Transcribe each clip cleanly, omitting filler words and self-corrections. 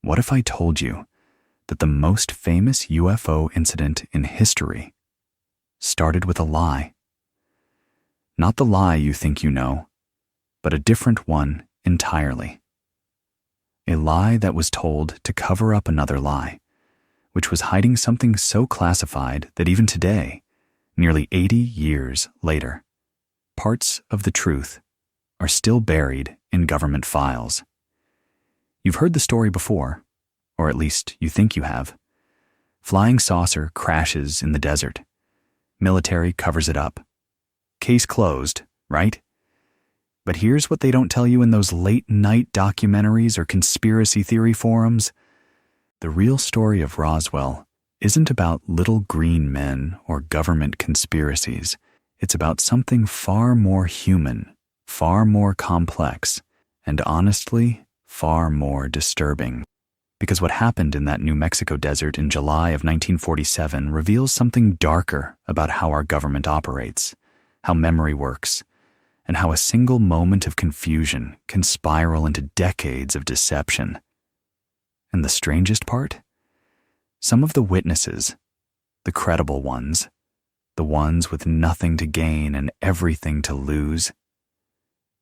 What if I told you that the most famous UFO incident in history started with a lie? Not the lie you think you know, but a different one entirely. A lie that was told to cover up another lie, which was hiding something so classified that even today, nearly 80 years later, parts of the truth are still buried in government files. You've heard the story before, or at least you think you have. Flying saucer crashes in the desert. Military covers it up. Case closed, right? But here's what they don't tell you in those late-night documentaries or conspiracy theory forums. The real story of Roswell isn't about little green men or government conspiracies. It's about something far more human, far more complex, and honestly, far more disturbing. Because what happened in that New Mexico desert in July of 1947 reveals something darker about how our government operates, how memory works, and how a single moment of confusion can spiral into decades of deception. And the strangest part? Some of the witnesses, the credible ones, the ones with nothing to gain and everything to lose,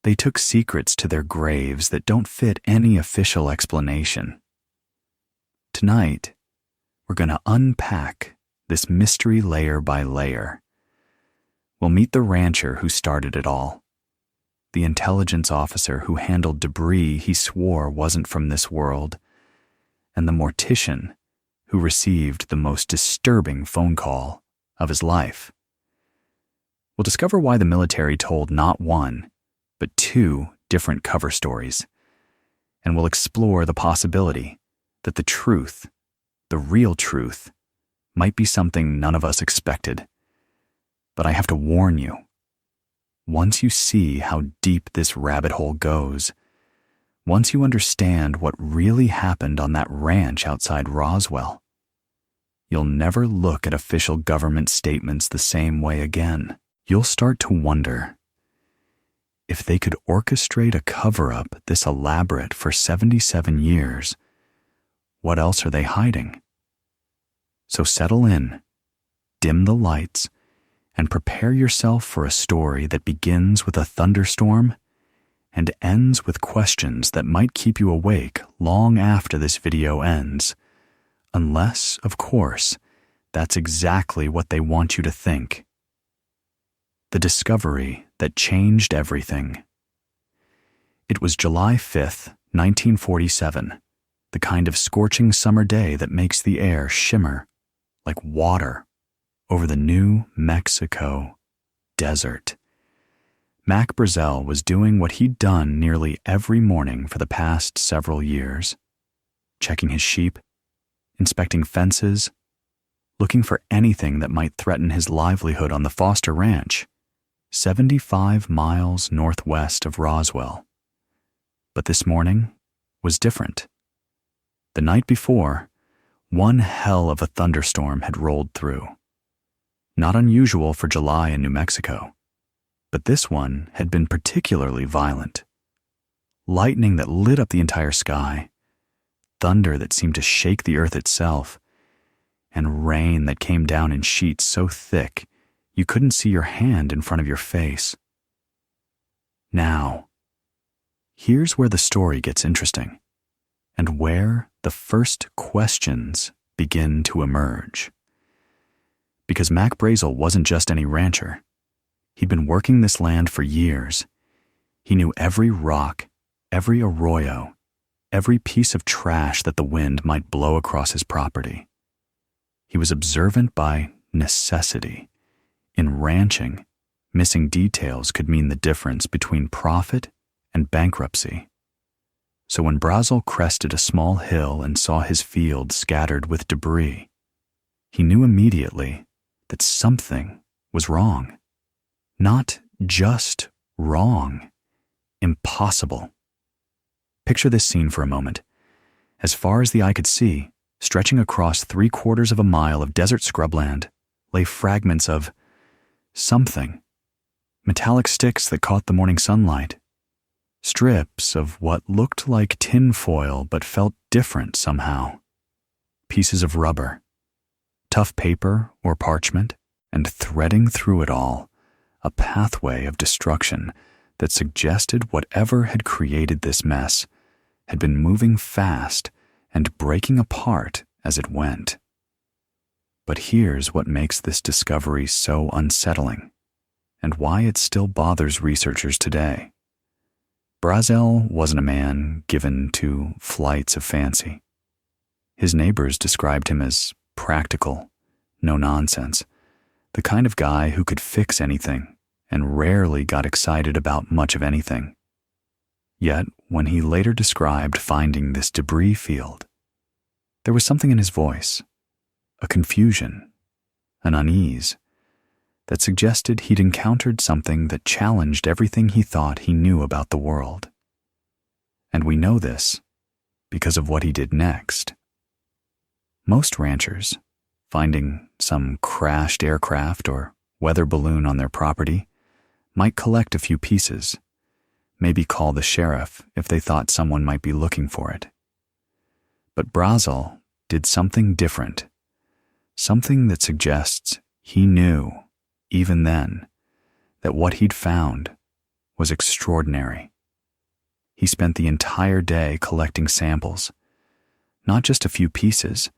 they took secrets to their graves that don't fit any official explanation. Tonight, we're going to unpack this mystery layer by layer. We'll meet the rancher who started it all, the intelligence officer who handled debris he swore wasn't from this world, and the mortician who received the most disturbing phone call of his life. We'll discover why the military told not one, but two different cover stories, and we'll explore the possibility that the truth, the real truth, might be something none of us expected. But I have to warn you, once you see how deep this rabbit hole goes, once you understand what really happened on that ranch outside Roswell, you'll never look at official government statements the same way again. You'll start to wonder, if they could orchestrate a cover-up this elaborate for 77 years, what else are they hiding? So settle in, dim the lights, and prepare yourself for a story that begins with a thunderstorm and ends with questions that might keep you awake long after this video ends. Unless, of course, that's exactly what they want you to think. The discovery that changed everything. It was July 5th, 1947, the kind of scorching summer day that makes the air shimmer like water over the New Mexico desert. Mac Brazel was doing what he'd done nearly every morning for the past several years, checking his sheep, inspecting fences, looking for anything that might threaten his livelihood on the Foster Ranch, 75 miles northwest of Roswell. But this morning was different. The night before, one hell of a thunderstorm had rolled through. Not unusual for July in New Mexico, but this one had been particularly violent. Lightning that lit up the entire sky, thunder that seemed to shake the earth itself, and rain that came down in sheets so thick you couldn't see your hand in front of your face. Now, here's where the story gets interesting, and where the first questions begin to emerge. Because Mac Brazel wasn't just any rancher. He'd been working this land for years. He knew every rock, every arroyo, every piece of trash that the wind might blow across his property. He was observant by necessity. In ranching, missing details could mean the difference between profit and bankruptcy. So when Brazel crested a small hill and saw his field scattered with debris, he knew immediately that something was wrong. Not just wrong, impossible. Picture this scene for a moment. As far as the eye could see, stretching across 3/4 of a mile of desert scrubland, lay fragments of something. Metallic sticks that caught the morning sunlight. Strips of what looked like tinfoil but felt different somehow. Pieces of rubber, tough paper or parchment, and threading through it all, a pathway of destruction that suggested whatever had created this mess had been moving fast and breaking apart as it went. But here's what makes this discovery so unsettling, and why it still bothers researchers today. Brazel wasn't a man given to flights of fancy. His neighbors described him as practical, no nonsense, the kind of guy who could fix anything and rarely got excited about much of anything. Yet, when he later described finding this debris field, there was something in his voice, a confusion, an unease, that suggested he'd encountered something that challenged everything he thought he knew about the world. And we know this because of what he did next. Most ranchers, finding some crashed aircraft or weather balloon on their property, might collect a few pieces, maybe call the sheriff if they thought someone might be looking for it. But Brazel did something different, something that suggests he knew, even then, that what he'd found was extraordinary. He spent the entire day collecting samples, not just a few pieces.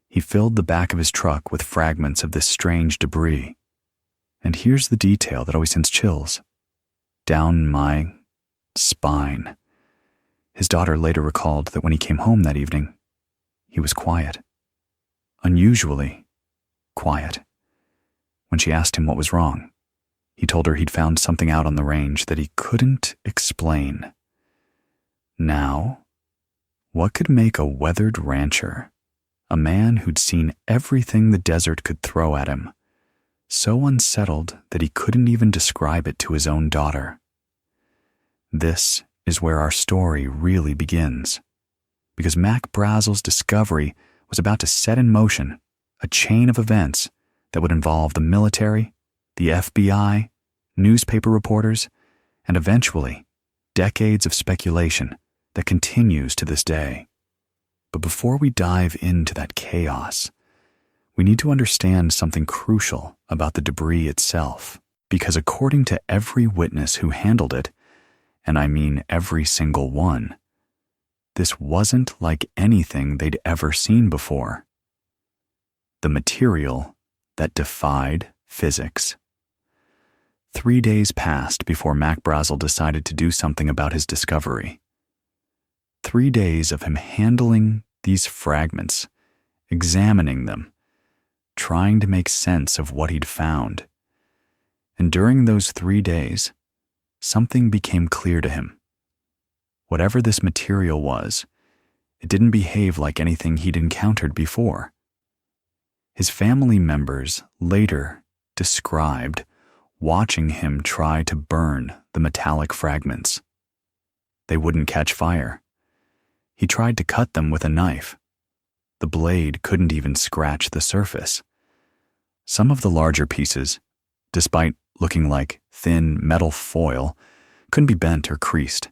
He filled the back of his truck with fragments of this strange debris. And here's the detail that always sends chills down my spine. His daughter later recalled that when he came home that evening, he was quiet. Unusually quiet. When she asked him what was wrong, he told her he'd found something out on the range that he couldn't explain. Now, what could make a weathered rancher, a man who'd seen everything the desert could throw at him, so unsettled that he couldn't even describe it to his own daughter? This is where our story really begins, because Mac Brazel's discovery was about to set in motion a chain of events that would involve the military, the FBI, newspaper reporters, and eventually decades of speculation that continues to this day. But before we dive into that chaos, we need to understand something crucial about the debris itself, because according to every witness who handled it, and I mean every single one, this wasn't like anything they'd ever seen before. The material that defied physics. 3 days passed before Mac Brazel decided to do something about his discovery. 3 days of him handling these fragments, examining them, trying to make sense of what he'd found. And during those 3 days, something became clear to him. Whatever this material was, it didn't behave like anything he'd encountered before. His family members later described watching him try to burn the metallic fragments. They wouldn't catch fire. He tried to cut them with a knife. The blade couldn't even scratch the surface. Some of the larger pieces, despite looking like thin metal foil, couldn't be bent or creased.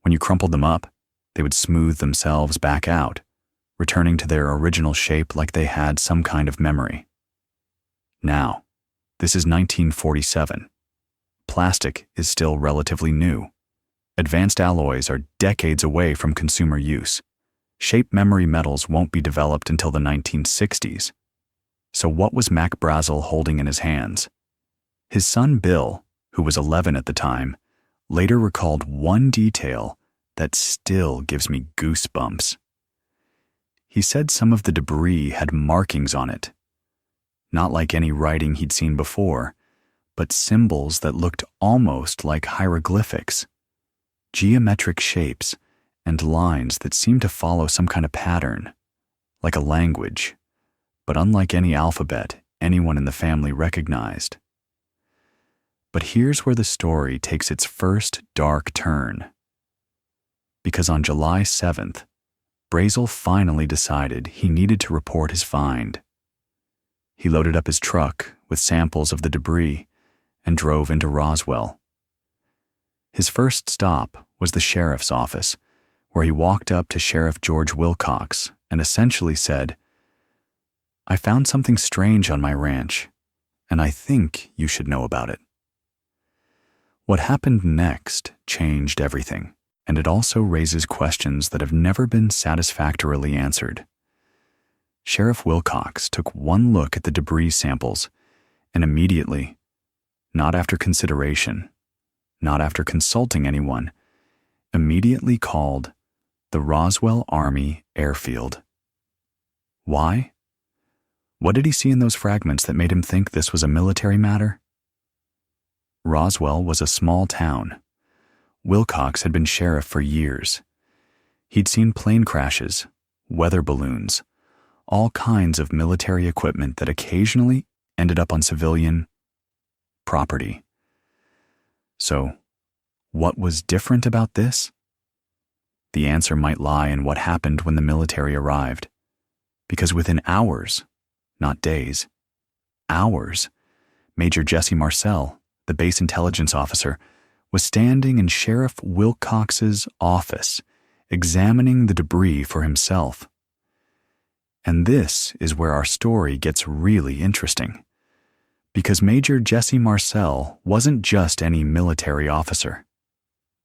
When you crumpled them up, they would smooth themselves back out, returning to their original shape like they had some kind of memory. Now, this is 1947. Plastic is still relatively new. Advanced alloys are decades away from consumer use. Shape memory metals won't be developed until the 1960s. So what was Mac Brazel holding in his hands? His son Bill, who was 11 at the time, later recalled one detail that still gives me goosebumps. He said some of the debris had markings on it. Not like any writing he'd seen before, but symbols that looked almost like hieroglyphics. Geometric shapes and lines that seemed to follow some kind of pattern, like a language, but unlike any alphabet anyone in the family recognized. But here's where the story takes its first dark turn. Because on July 7th, Brazel finally decided he needed to report his find. He loaded up his truck with samples of the debris and drove into Roswell. His first stop was the sheriff's office, where he walked up to Sheriff George Wilcox and essentially said, "I found something strange on my ranch, and I think you should know about it." What happened next changed everything, and it also raises questions that have never been satisfactorily answered. Sheriff Wilcox took one look at the debris samples and immediately, not after consideration, not after consulting anyone, immediately called the Roswell Army Airfield. Why? What did he see in those fragments that made him think this was a military matter? Roswell was a small town. Wilcox had been sheriff for years. He'd seen plane crashes, weather balloons, all kinds of military equipment that occasionally ended up on civilian property. So, what was different about this? The answer might lie in what happened when the military arrived. Because within hours, not days, hours, Major Jesse Marcel, the base intelligence officer, was standing in Sheriff Wilcox's office, examining the debris for himself. And this is where our story gets really interesting. Because Major Jesse Marcel wasn't just any military officer.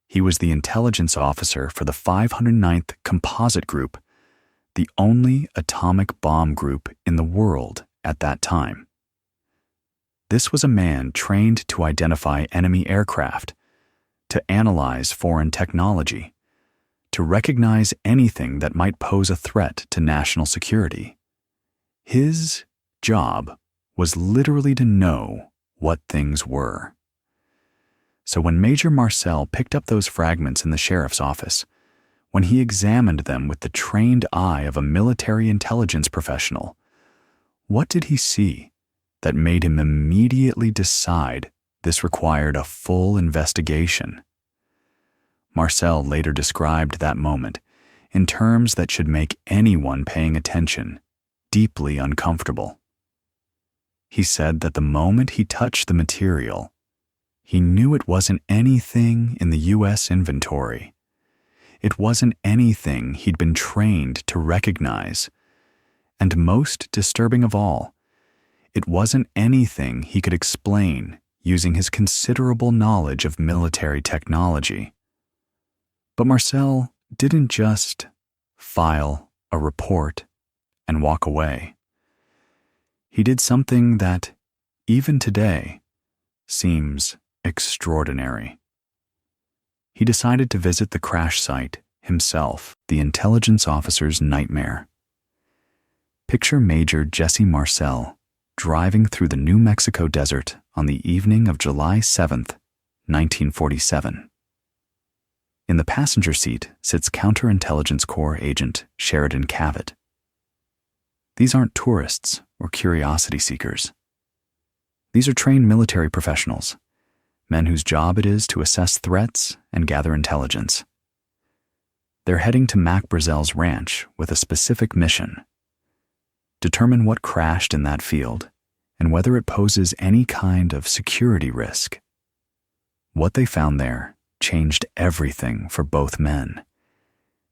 He was the intelligence officer for the 509th Composite Group, the only atomic bomb group in the world at that time. This was a man trained to identify enemy aircraft, to analyze foreign technology, to recognize anything that might pose a threat to national security. His job was literally to know what things were. So when Major Marcel picked up those fragments in the sheriff's office, when he examined them with the trained eye of a military intelligence professional, what did he see that made him immediately decide this required a full investigation? Marcel later described that moment in terms that should make anyone paying attention deeply uncomfortable. He said that the moment he touched the material, he knew it wasn't anything in the U.S. inventory. It wasn't anything he'd been trained to recognize. And most disturbing of all, it wasn't anything he could explain using his considerable knowledge of military technology. But Marcel didn't just file a report and walk away. He did something that, even today, seems extraordinary. He decided to visit the crash site himself, the intelligence officer's nightmare. Picture Major Jesse Marcel driving through the New Mexico desert on the evening of July 7th, 1947. In the passenger seat sits Counterintelligence Corps agent Sheridan Cavett. These aren't tourists or curiosity seekers. These are trained military professionals, men whose job it is to assess threats and gather intelligence. They're heading to Mac Brazel's ranch with a specific mission: determine what crashed in that field and whether it poses any kind of security risk. What they found there changed everything for both men,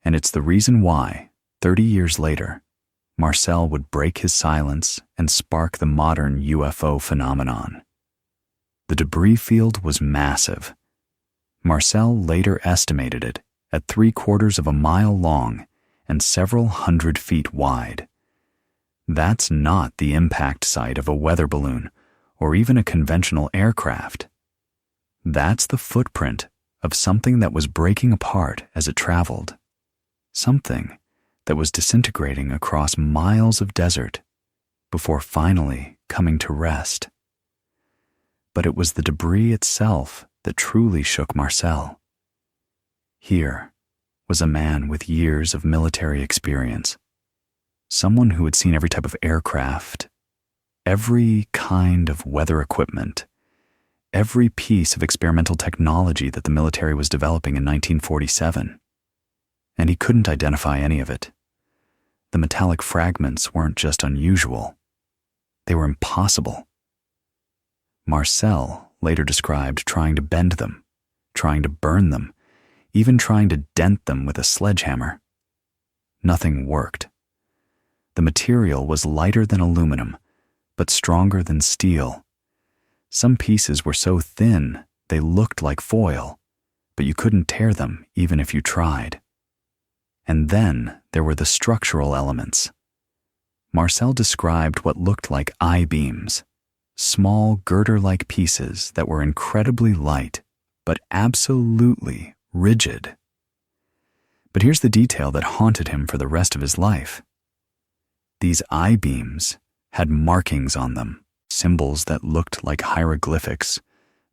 and it's the reason why, 30 years later, Marcel would break his silence and spark the modern UFO phenomenon. The debris field was massive. Marcel later estimated it at 3/4 of a mile long and several hundred feet wide. That's not the impact site of a weather balloon or even a conventional aircraft. That's the footprint of something that was breaking apart as it traveled. Something that was disintegrating across miles of desert before finally coming to rest. But it was the debris itself that truly shook Marcel. Here was a man with years of military experience, someone who had seen every type of aircraft, every kind of weather equipment, every piece of experimental technology that the military was developing in 1947. And he couldn't identify any of it. The metallic fragments weren't just unusual, they were impossible. Marcel later described trying to bend them, trying to burn them, even trying to dent them with a sledgehammer. Nothing worked. The material was lighter than aluminum, but stronger than steel. Some pieces were so thin they looked like foil, but you couldn't tear them even if you tried. And then there were the structural elements. Marcel described what looked like I-beams, small girder-like pieces that were incredibly light, but absolutely rigid. But here's the detail that haunted him for the rest of his life. These I-beams had markings on them, symbols that looked like hieroglyphics,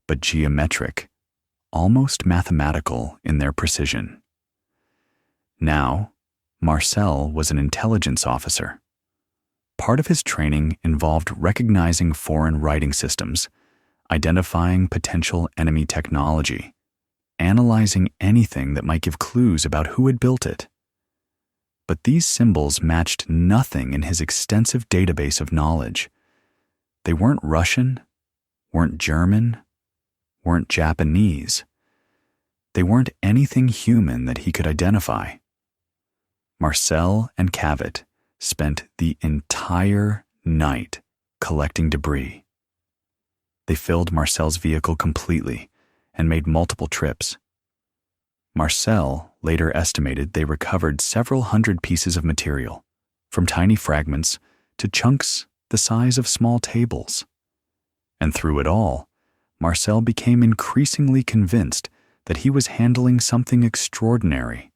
but geometric, almost mathematical in their precision. Now, Marcel was an intelligence officer. Part of his training involved recognizing foreign writing systems, identifying potential enemy technology, analyzing anything that might give clues about who had built it. But these symbols matched nothing in his extensive database of knowledge. They weren't Russian, weren't German, weren't Japanese. They weren't anything human that he could identify. Marcel and Cavett spent the entire night collecting debris. They filled Marcel's vehicle completely and made multiple trips. Marcel later estimated they recovered several hundred pieces of material, from tiny fragments to chunks the size of small tables. And through it all, Marcel became increasingly convinced that he was handling something extraordinary.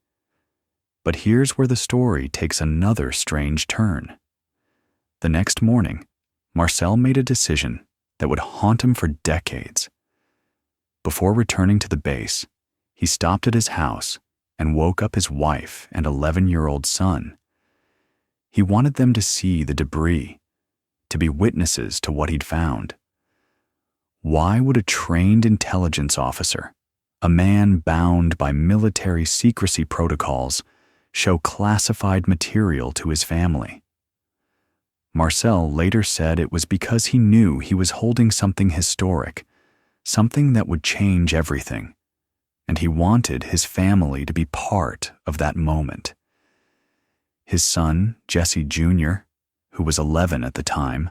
But here's where the story takes another strange turn. The next morning, Marcel made a decision that would haunt him for decades. Before returning to the base, he stopped at his house and woke up his wife and 11-year-old son. He wanted them to see the debris, to be witnesses to what he'd found. Why would a trained intelligence officer, a man bound by military secrecy protocols, show classified material to his family? Marcel later said it was because he knew he was holding something historic, something that would change everything, and he wanted his family to be part of that moment. His son, Jesse Jr., who was 11 at the time,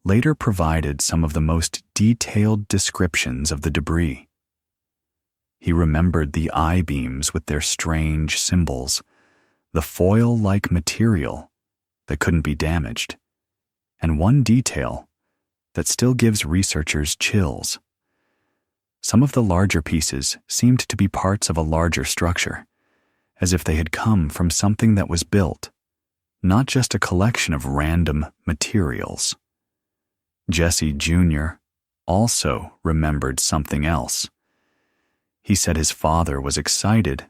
later provided some of the most detailed descriptions of the debris. He remembered the I-beams with their strange symbols, the foil-like material that couldn't be damaged, and one detail that still gives researchers chills. Some of the larger pieces seemed to be parts of a larger structure, as if they had come from something that was built, not just a collection of random materials. Jesse Jr. also remembered something else. He said his father was excited,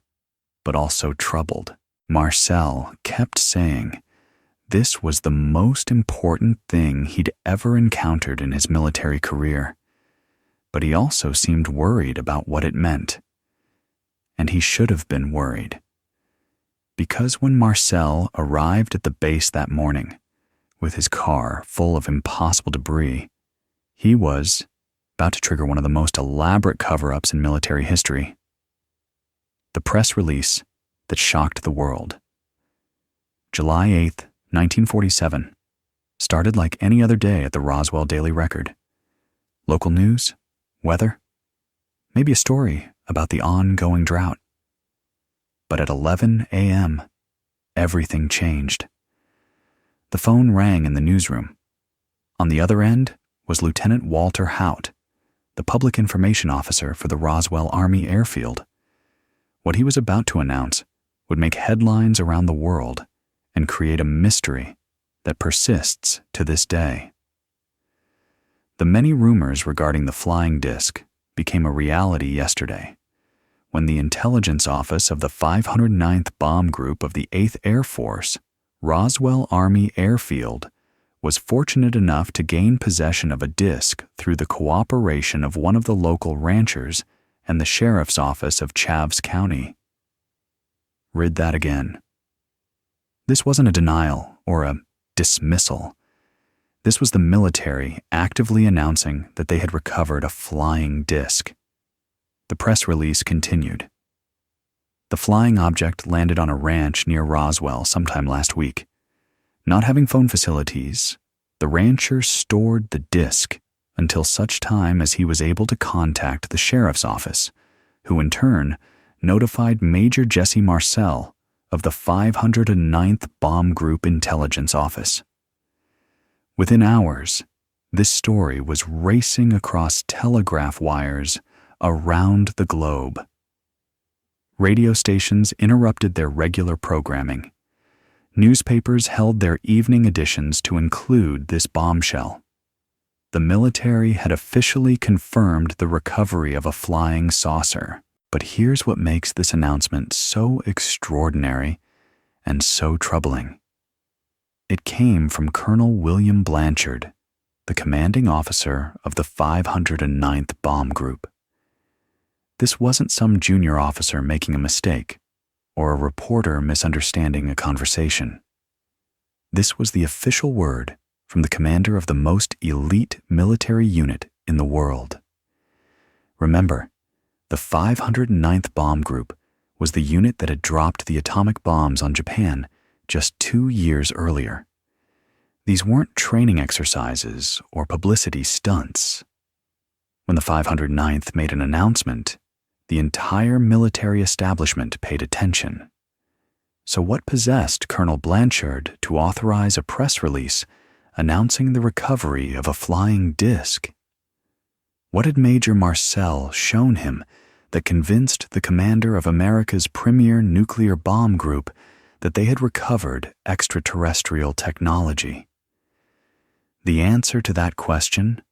but also troubled. Marcel kept saying this was the most important thing he'd ever encountered in his military career, but he also seemed worried about what it meant. And he should have been worried. Because when Marcel arrived at the base that morning, with his car full of impossible debris, he was about to trigger one of the most elaborate cover-ups in military history. The press release that shocked the world. July 8th, 1947, started like any other day at the Roswell Daily Record. Local news, weather, maybe a story about the ongoing drought. But at 11 a.m., everything changed. The phone rang in the newsroom. On the other end was Lieutenant Walter Haut, the public information officer for the Roswell Army Airfield. What he was about to announce would make headlines around the world and create a mystery that persists to this day. The many rumors regarding the flying disc became a reality yesterday, when the intelligence office of the 509th Bomb Group of the 8th Air Force, Roswell Army Airfield, was fortunate enough to gain possession of a disc through the cooperation of one of the local ranchers and the sheriff's office of Chaves County. Read that again. This wasn't a denial or a dismissal. This was the military actively announcing that they had recovered a flying disc. The press release continued. The flying object landed on a ranch near Roswell sometime last week. Not having phone facilities, the rancher stored the disc until such time as he was able to contact the sheriff's office, who in turn notified Major Jesse Marcel of the 509th Bomb Group Intelligence Office. Within hours, this story was racing across telegraph wires around the globe. Radio stations interrupted their regular programming. Newspapers held their evening editions to include this bombshell. The military had officially confirmed the recovery of a flying saucer. But here's what makes this announcement so extraordinary and so troubling. It came from Colonel William Blanchard, the commanding officer of the 509th Bomb Group. This wasn't some junior officer making a mistake or a reporter misunderstanding a conversation. This was the official word from the commander of the most elite military unit in the world. Remember, the 509th Bomb Group was the unit that had dropped the atomic bombs on Japan just 2 years earlier. These weren't training exercises or publicity stunts. When the 509th made an announcement, the entire military establishment paid attention. So what possessed Colonel Blanchard to authorize a press release announcing the recovery of a flying disc? What had Major Marcel shown him that convinced the commander of America's premier nuclear bomb group that they had recovered extraterrestrial technology? The answer to that question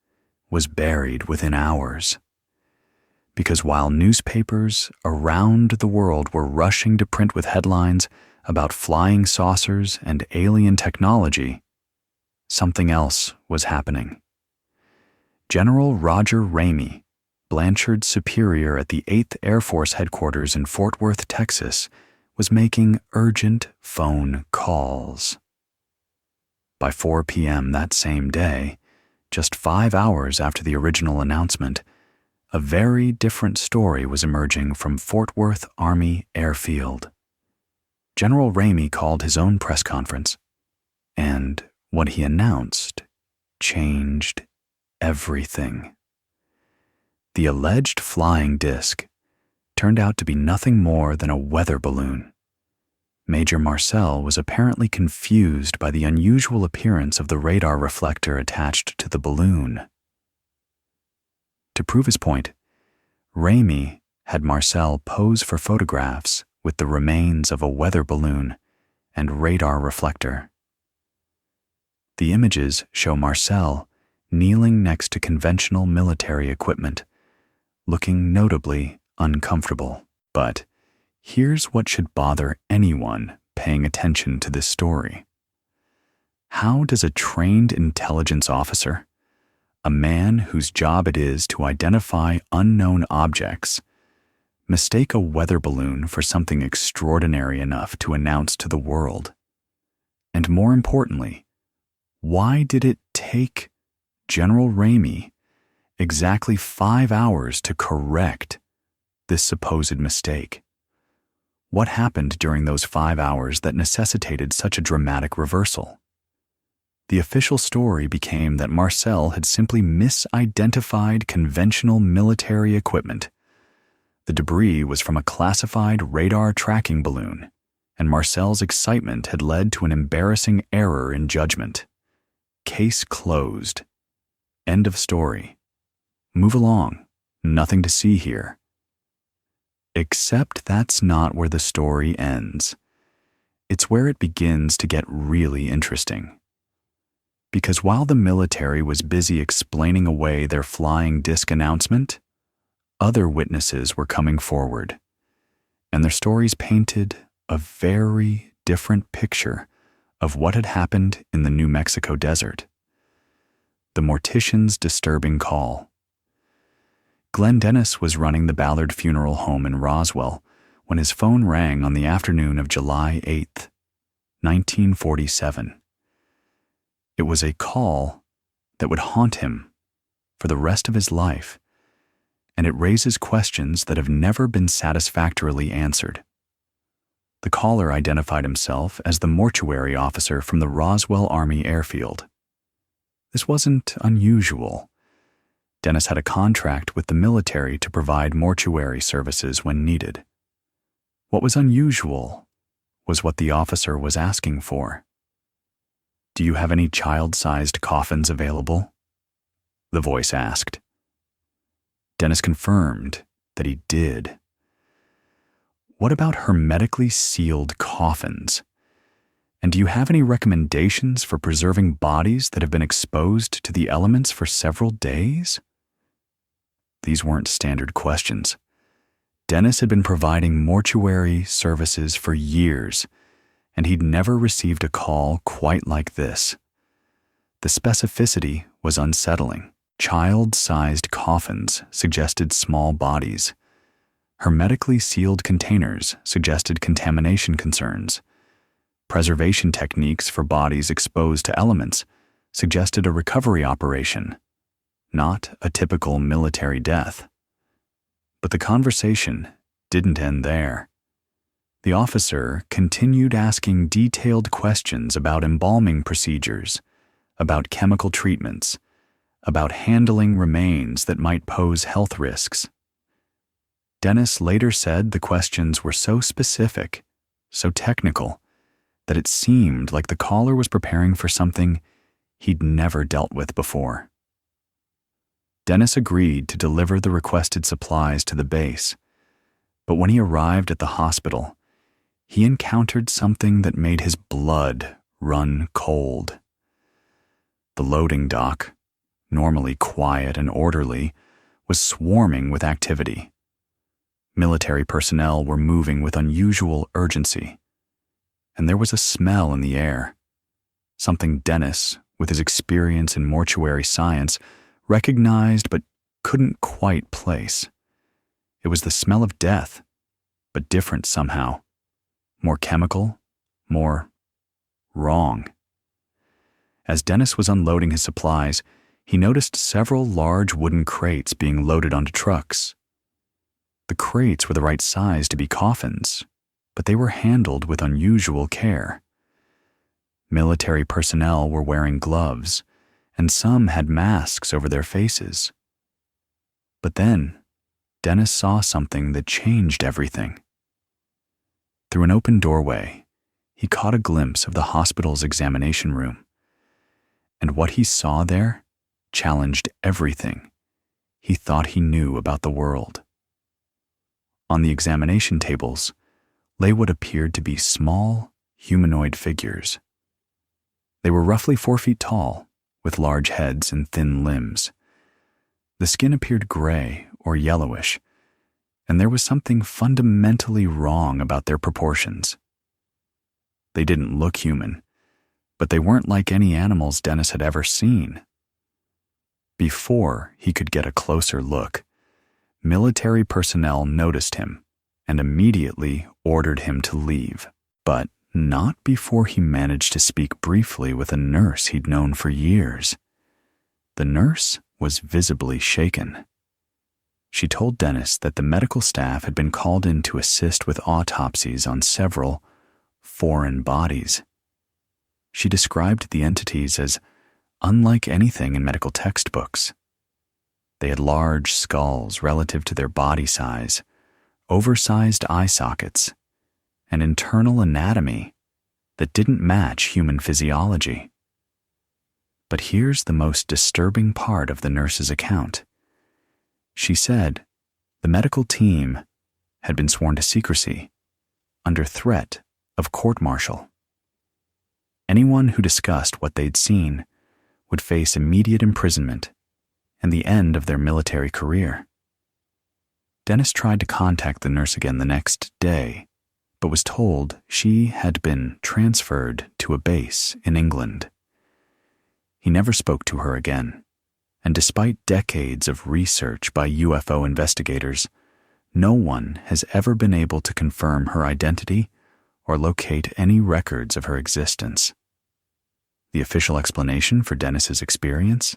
was buried within hours. Because while newspapers around the world were rushing to print with headlines about flying saucers and alien technology, something else was happening. General Roger Ramey, Blanchard's superior at the 8th Air Force Headquarters in Fort Worth, Texas, was making urgent phone calls. By 4 p.m. that same day, just 5 hours after the original announcement, a very different story was emerging from Fort Worth Army Airfield. General Ramey called his own press conference, and what he announced changed everything. The alleged flying disc turned out to be nothing more than a weather balloon. Major Marcel was apparently confused by the unusual appearance of the radar reflector attached to the balloon. To prove his point, Ramey had Marcel pose for photographs with the remains of a weather balloon and radar reflector. The images show Marcel kneeling next to conventional military equipment, looking notably uncomfortable. But here's what should bother anyone paying attention to this story. How does a trained intelligence officer, a man whose job it is to identify unknown objects, mistake a weather balloon for something extraordinary enough to announce to the world? And more importantly, why did it take General Ramey exactly 5 hours to correct this supposed mistake? What happened during those 5 hours that necessitated such a dramatic reversal? The official story became that Marcel had simply misidentified conventional military equipment. The debris was from a classified radar tracking balloon, and Marcel's excitement had led to an embarrassing error in judgment. Case closed. End of story. Move along. Nothing to see here. Except that's not where the story ends. It's where it begins to get really interesting. Because while the military was busy explaining away their flying disc announcement, other witnesses were coming forward, and their stories painted a very different picture of what had happened in the New Mexico desert. The mortician's disturbing call. Glenn Dennis was running the Ballard Funeral Home in Roswell when his phone rang on the afternoon of July 8th, 1947. It was a call that would haunt him for the rest of his life, and it raises questions that have never been satisfactorily answered. The caller identified himself as the mortuary officer from the Roswell Army Airfield. This wasn't unusual. Dennis had a contract with the military to provide mortuary services when needed. What was unusual was what the officer was asking for. "Do you have any child-sized coffins available?" the voice asked. Dennis confirmed that he did. "What about hermetically sealed coffins? And do you have any recommendations for preserving bodies that have been exposed to the elements for several days?" These weren't standard questions. Dennis had been providing mortuary services for years, and he'd never received a call quite like this. The specificity was unsettling. Child-sized coffins suggested small bodies. Hermetically sealed containers suggested contamination concerns. Preservation techniques for bodies exposed to elements suggested a recovery operation, not a typical military death. But the conversation didn't end there. The officer continued asking detailed questions about embalming procedures, about chemical treatments, about handling remains that might pose health risks. Dennis later said the questions were so specific, so technical, that it seemed like the caller was preparing for something he'd never dealt with before. Dennis agreed to deliver the requested supplies to the base, but when he arrived at the hospital, he encountered something that made his blood run cold. The loading dock, normally quiet and orderly, was swarming with activity. Military personnel were moving with unusual urgency, and there was a smell in the air, something Dennis, with his experience in mortuary science, recognized but couldn't quite place. It was the smell of death, but different somehow. More chemical, more wrong. As Dennis was unloading his supplies, he noticed several large wooden crates being loaded onto trucks. The crates were the right size to be coffins, but they were handled with unusual care. Military personnel were wearing gloves, and some had masks over their faces. But then, Dennis saw something that changed everything. Through an open doorway, he caught a glimpse of the hospital's examination room. And what he saw there challenged everything he thought he knew about the world. On the examination tables lay what appeared to be small, humanoid figures. They were roughly 4 feet tall, with large heads and thin limbs. The skin appeared gray or yellowish, and there was something fundamentally wrong about their proportions. They didn't look human, but they weren't like any animals Dennis had ever seen. Before he could get a closer look, military personnel noticed him and immediately ordered him to leave, but not before he managed to speak briefly with a nurse he'd known for years. The nurse was visibly shaken. She told Dennis that the medical staff had been called in to assist with autopsies on several foreign bodies. She described the entities as unlike anything in medical textbooks. They had large skulls relative to their body size, oversized eye sockets, an internal anatomy that didn't match human physiology. But here's the most disturbing part of the nurse's account. She said the medical team had been sworn to secrecy under threat of court-martial. Anyone who discussed what they'd seen would face immediate imprisonment and the end of their military career. Dennis tried to contact the nurse again the next day, but was told she had been transferred to a base in England. He never spoke to her again, and despite decades of research by UFO investigators, no one has ever been able to confirm her identity or locate any records of her existence. The official explanation for Dennis's experience?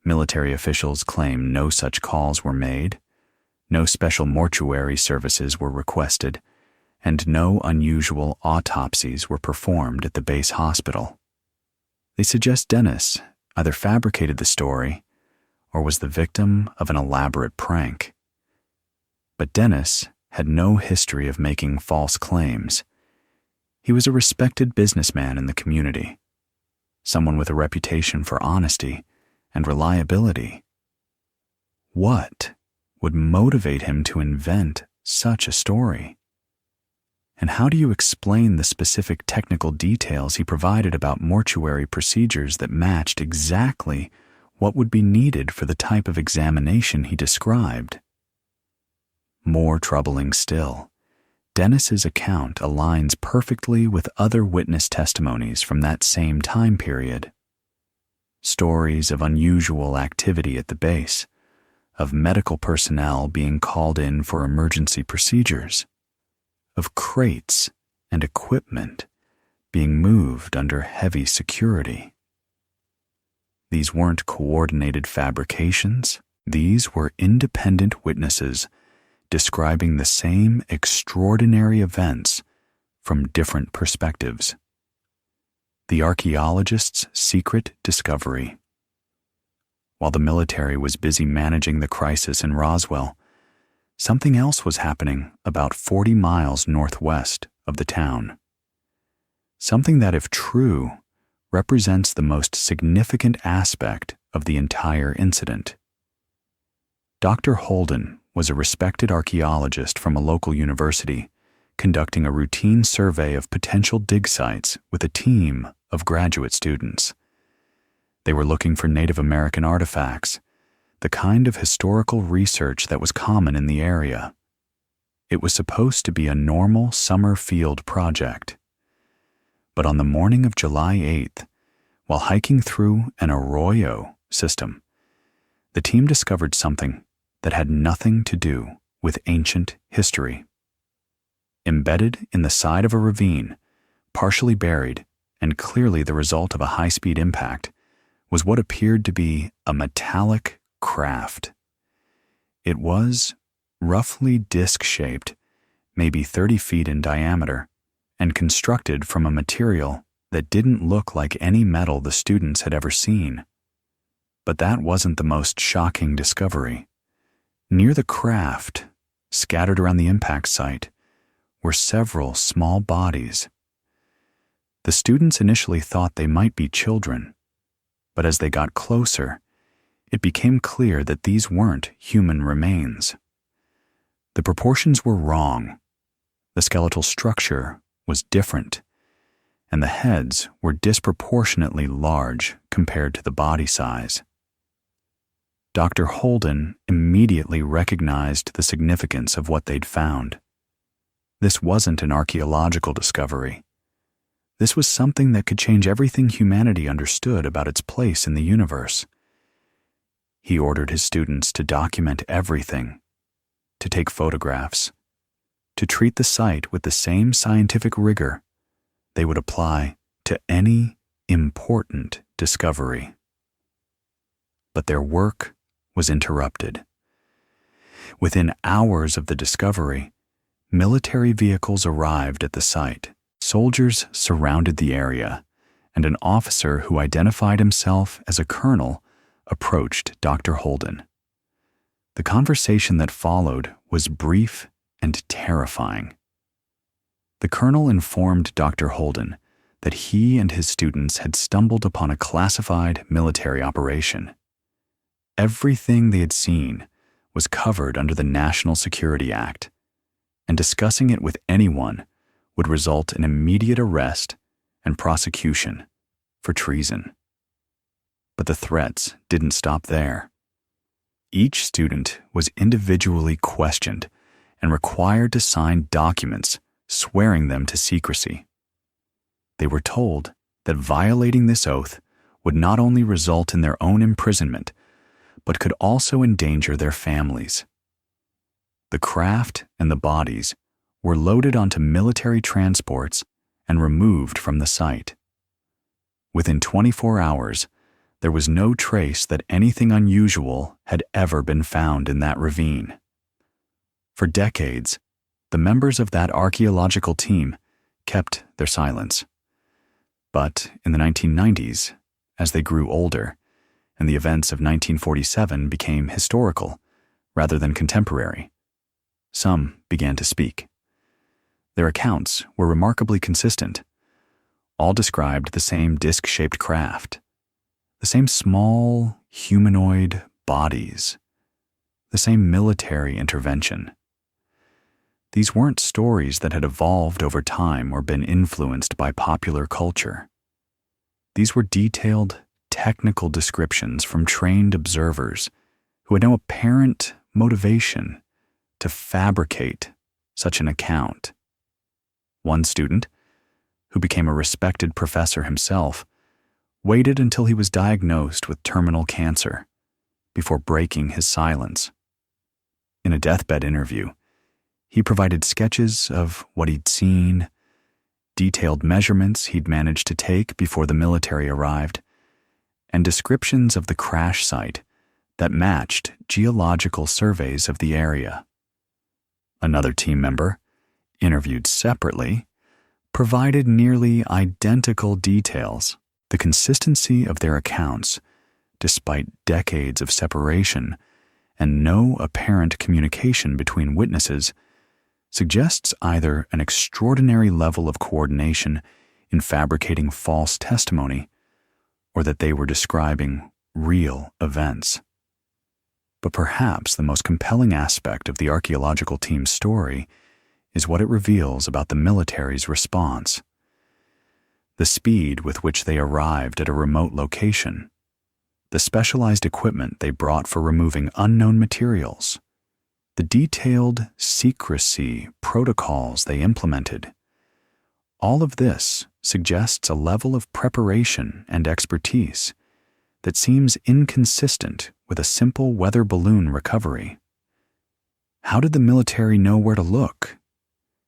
Military officials claim no such calls were made, no special mortuary services were requested, and no unusual autopsies were performed at the base hospital. They suggest Dennis either fabricated the story or was the victim of an elaborate prank. But Dennis had no history of making false claims. He was a respected businessman in the community, someone with a reputation for honesty and reliability. What would motivate him to invent such a story? And how do you explain the specific technical details he provided about mortuary procedures that matched exactly what would be needed for the type of examination he described? More troubling still, Dennis's account aligns perfectly with other witness testimonies from that same time period. Stories of unusual activity at the base, of medical personnel being called in for emergency procedures, of crates and equipment being moved under heavy security. These weren't coordinated fabrications. These were independent witnesses describing the same extraordinary events from different perspectives. The archaeologist's secret discovery. While the military was busy managing the crisis in Roswell, something else was happening about 40 miles northwest of the town. Something that, if true, represents the most significant aspect of the entire incident. Dr. Holden was a respected archaeologist from a local university, conducting a routine survey of potential dig sites with a team of graduate students. They were looking for Native American artifacts, the kind of historical research that was common in the area. It was supposed to be a normal summer field project. But on the morning of July 8th, while hiking through an arroyo system, the team discovered something that had nothing to do with ancient history. Embedded in the side of a ravine, partially buried, and clearly the result of a high-speed impact, was what appeared to be a metallic craft. It was roughly disc-shaped, maybe 30 feet in diameter, and constructed from a material that didn't look like any metal the students had ever seen. But that wasn't the most shocking discovery. Near the craft, scattered around the impact site, were several small bodies. The students initially thought they might be children, but as they got closer, it became clear that these weren't human remains. The proportions were wrong, the skeletal structure was different, and the heads were disproportionately large compared to the body size. Dr. Holden immediately recognized the significance of what they'd found. This wasn't an archaeological discovery. This was something that could change everything humanity understood about its place in the universe. He ordered his students to document everything, to take photographs, to treat the site with the same scientific rigor they would apply to any important discovery. But their work was interrupted. Within hours of the discovery, military vehicles arrived at the site. Soldiers surrounded the area, and an officer who identified himself as a colonel approached Dr. Holden. The conversation that followed was brief and terrifying. The colonel informed Dr. Holden that he and his students had stumbled upon a classified military operation. Everything they had seen was covered under the National Security Act, and discussing it with anyone would result in immediate arrest and prosecution for treason. But the threats didn't stop there. Each student was individually questioned and required to sign documents swearing them to secrecy. They were told that violating this oath would not only result in their own imprisonment, but could also endanger their families. The craft and the bodies were loaded onto military transports and removed from the site. Within 24 hours, there was no trace that anything unusual had ever been found in that ravine. For decades, the members of that archaeological team kept their silence. But in the 1990s, as they grew older, and the events of 1947 became historical rather than contemporary, some began to speak. Their accounts were remarkably consistent. All described the same disc-shaped craft, the same small humanoid bodies, the same military intervention. These weren't stories that had evolved over time or been influenced by popular culture. These were detailed, technical descriptions from trained observers who had no apparent motivation to fabricate such an account. One student, who became a respected professor himself, waited until he was diagnosed with terminal cancer before breaking his silence. In a deathbed interview, he provided sketches of what he'd seen, detailed measurements he'd managed to take before the military arrived, and descriptions of the crash site that matched geological surveys of the area. Another team member, interviewed separately, provided nearly identical details. The consistency of their accounts, despite decades of separation and no apparent communication between witnesses, suggests either an extraordinary level of coordination in fabricating false testimony, or that they were describing real events. But perhaps the most compelling aspect of the archaeological team's story is what it reveals about the military's response. The speed with which they arrived at a remote location, the specialized equipment they brought for removing unknown materials, the detailed secrecy protocols they implemented. All of this suggests a level of preparation and expertise that seems inconsistent with a simple weather balloon recovery. How did the military know where to look?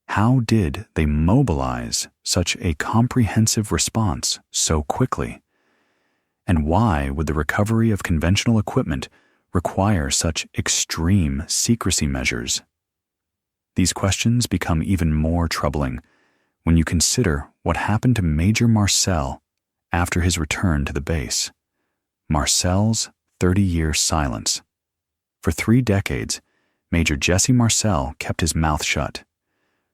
How did they mobilize such a comprehensive response so quickly? And why would the recovery of conventional equipment require such extreme secrecy measures? These questions become even more troubling when you consider what happened to Major Marcel after his return to the base. Marcel's 30-year silence. For 3 decades, Major Jesse Marcel kept his mouth shut.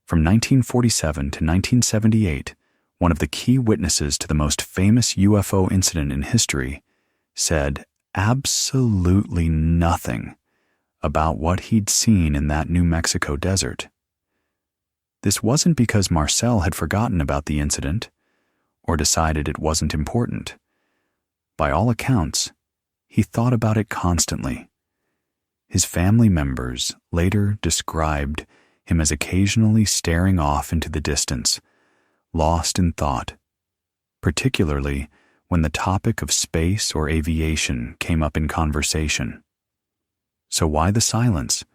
From 1947 to 1978, one of the key witnesses to the most famous UFO incident in history said absolutely nothing about what he'd seen in that New Mexico desert. This wasn't because Marcel had forgotten about the incident or decided it wasn't important. By all accounts, he thought about it constantly. His family members later described him as occasionally staring off into the distance, lost in thought, particularly when the topic of space or aviation came up in conversation. So why the silence?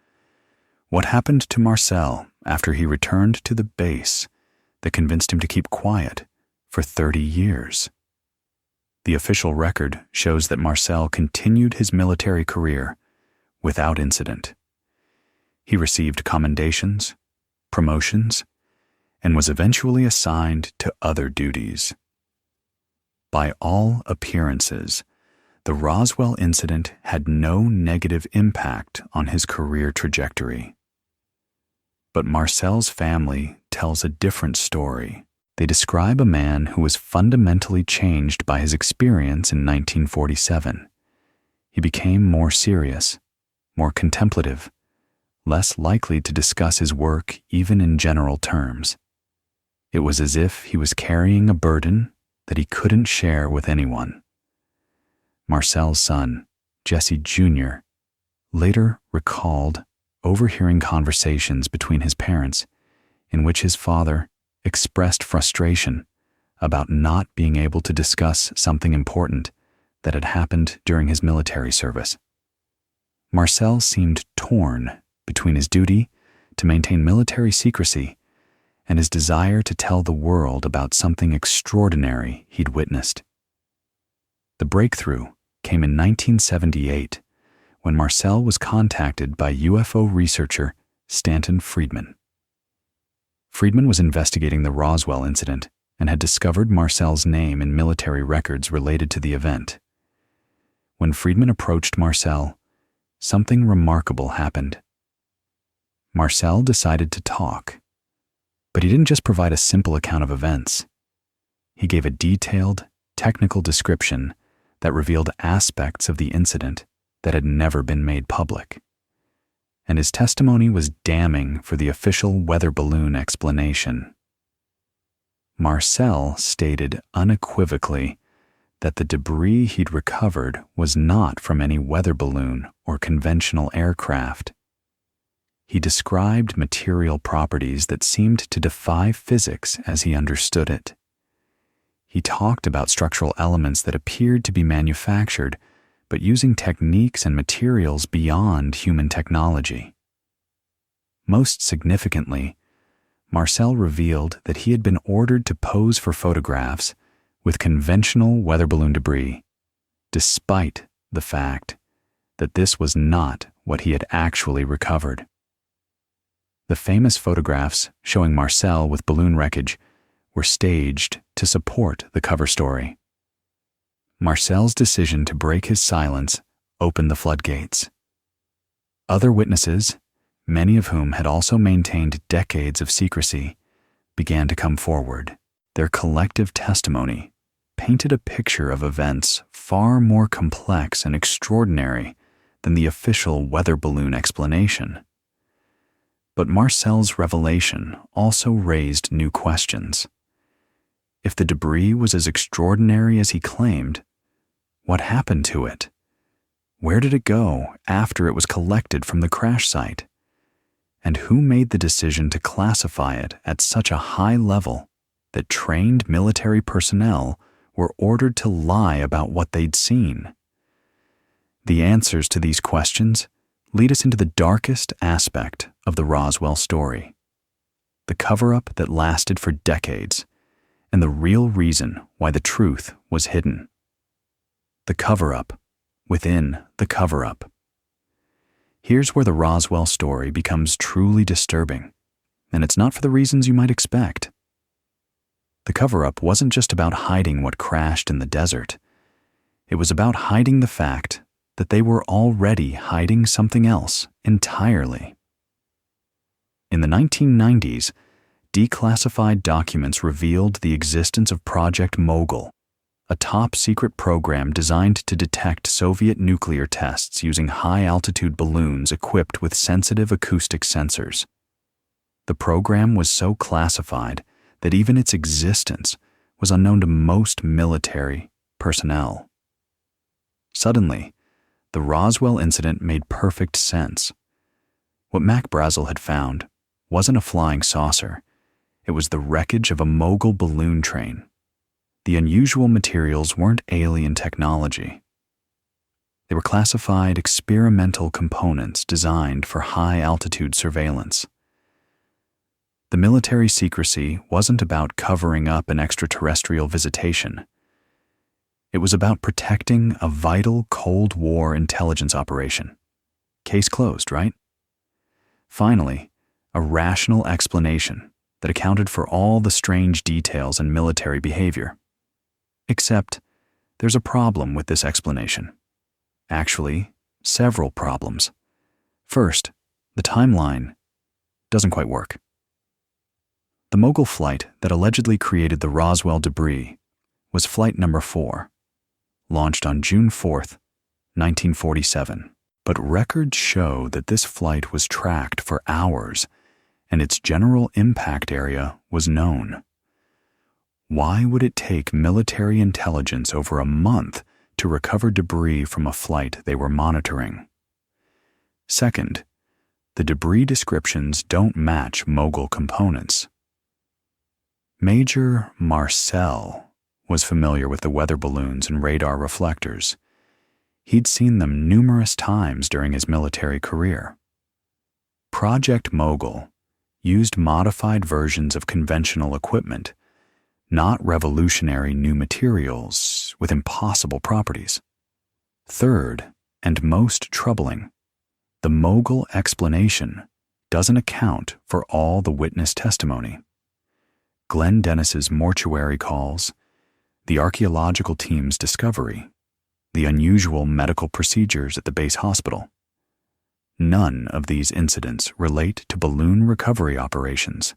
What happened to Marcel after he returned to the base that convinced him to keep quiet for 30 years? The official record shows that Marcel continued his military career without incident. He received commendations, promotions, and was eventually assigned to other duties. By all appearances, the Roswell incident had no negative impact on his career trajectory. But Marcel's family tells a different story. They describe a man who was fundamentally changed by his experience in 1947. He became more serious, more contemplative, less likely to discuss his work even in general terms. It was as if he was carrying a burden that he couldn't share with anyone. Marcel's son, Jesse Jr., later recalled overhearing conversations between his parents in which his father expressed frustration about not being able to discuss something important that had happened during his military service. Marcel seemed torn between his duty to maintain military secrecy and his desire to tell the world about something extraordinary he'd witnessed. The breakthrough came in 1978 when Marcel was contacted by UFO researcher Stanton Friedman. Friedman was investigating the Roswell incident and had discovered Marcel's name in military records related to the event. When Friedman approached Marcel, something remarkable happened. Marcel decided to talk, but he didn't just provide a simple account of events. He gave a detailed, technical description that revealed aspects of the incident that had never been made public. And his testimony was damning for the official weather balloon explanation. Marcel stated unequivocally that the debris he'd recovered was not from any weather balloon or conventional aircraft. He described material properties that seemed to defy physics as he understood it. He talked about structural elements that appeared to be manufactured, but using techniques and materials beyond human technology. Most significantly, Marcel revealed that he had been ordered to pose for photographs with conventional weather balloon debris, despite the fact that this was not what he had actually recovered. The famous photographs showing Marcel with balloon wreckage were staged to support the cover story. Marcel's decision to break his silence opened the floodgates. Other witnesses, many of whom had also maintained decades of secrecy, began to come forward. Their collective testimony painted a picture of events far more complex and extraordinary than the official weather balloon explanation. But Marcel's revelation also raised new questions. If the debris was as extraordinary as he claimed, what happened to it? Where did it go after it was collected from the crash site? And who made the decision to classify it at such a high level that trained military personnel were ordered to lie about what they'd seen? The answers to these questions lead us into the darkest aspect of the Roswell story, the cover-up that lasted for decades, and the real reason why the truth was hidden. The cover-up within the cover-up. Here's where the Roswell story becomes truly disturbing, and it's not for the reasons you might expect. The cover-up wasn't just about hiding what crashed in the desert. It was about hiding the fact that they were already hiding something else entirely. In the 1990s, declassified documents revealed the existence of Project Mogul, a top-secret program designed to detect Soviet nuclear tests using high-altitude balloons equipped with sensitive acoustic sensors. The program was so classified that even its existence was unknown to most military personnel. Suddenly, the Roswell incident made perfect sense. What Mac Brazel had found wasn't a flying saucer. It was the wreckage of a Mogul balloon train. The unusual materials weren't alien technology. They were classified experimental components designed for high-altitude surveillance. The military secrecy wasn't about covering up an extraterrestrial visitation. It was about protecting a vital Cold War intelligence operation. Case closed, right? Finally, a rational explanation that accounted for all the strange details in military behavior. Except, there's a problem with this explanation. Actually, several problems. First, the timeline doesn't quite work. The Mogul flight that allegedly created the Roswell debris was flight number 4, launched on June 4th, 1947. But records show that this flight was tracked for hours, and its general impact area was known. Why would it take military intelligence over a month to recover debris from a flight they were monitoring? Second, the debris descriptions don't match Mogul components. Major Marcel was familiar with the weather balloons and radar reflectors. He'd seen them numerous times during his military career. Project Mogul used modified versions of conventional equipment, not revolutionary new materials with impossible properties. Third, and most troubling, the Mogul explanation doesn't account for all the witness testimony. Glenn Dennis's mortuary calls, the archaeological team's discovery, the unusual medical procedures at the base hospital. None of these incidents relate to balloon recovery operations.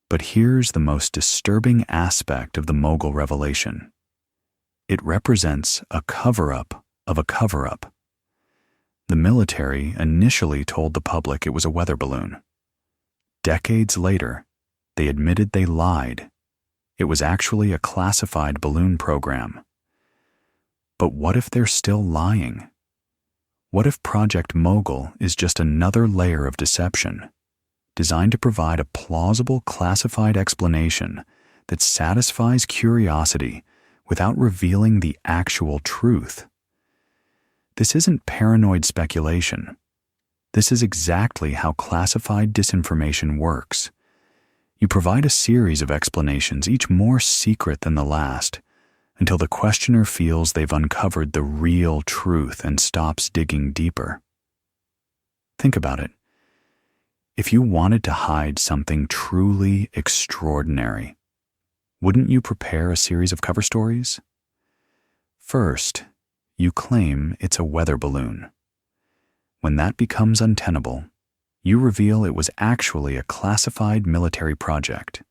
But here's the most disturbing aspect of the Mogul revelation. It represents a cover-up of a cover-up. The military initially told the public it was a weather balloon. Decades later, they admitted they lied. It was actually a classified balloon program. But what if they're still lying? What if Project Mogul is just another layer of deception, designed to provide a plausible classified explanation that satisfies curiosity without revealing the actual truth? This isn't paranoid speculation. This is exactly how classified disinformation works. You provide a series of explanations, each more secret than the last, until the questioner feels they've uncovered the real truth and stops digging deeper. Think about it. If you wanted to hide something truly extraordinary, wouldn't you prepare a series of cover stories? First, you claim it's a weather balloon. When that becomes untenable, you reveal it was actually a classified military project.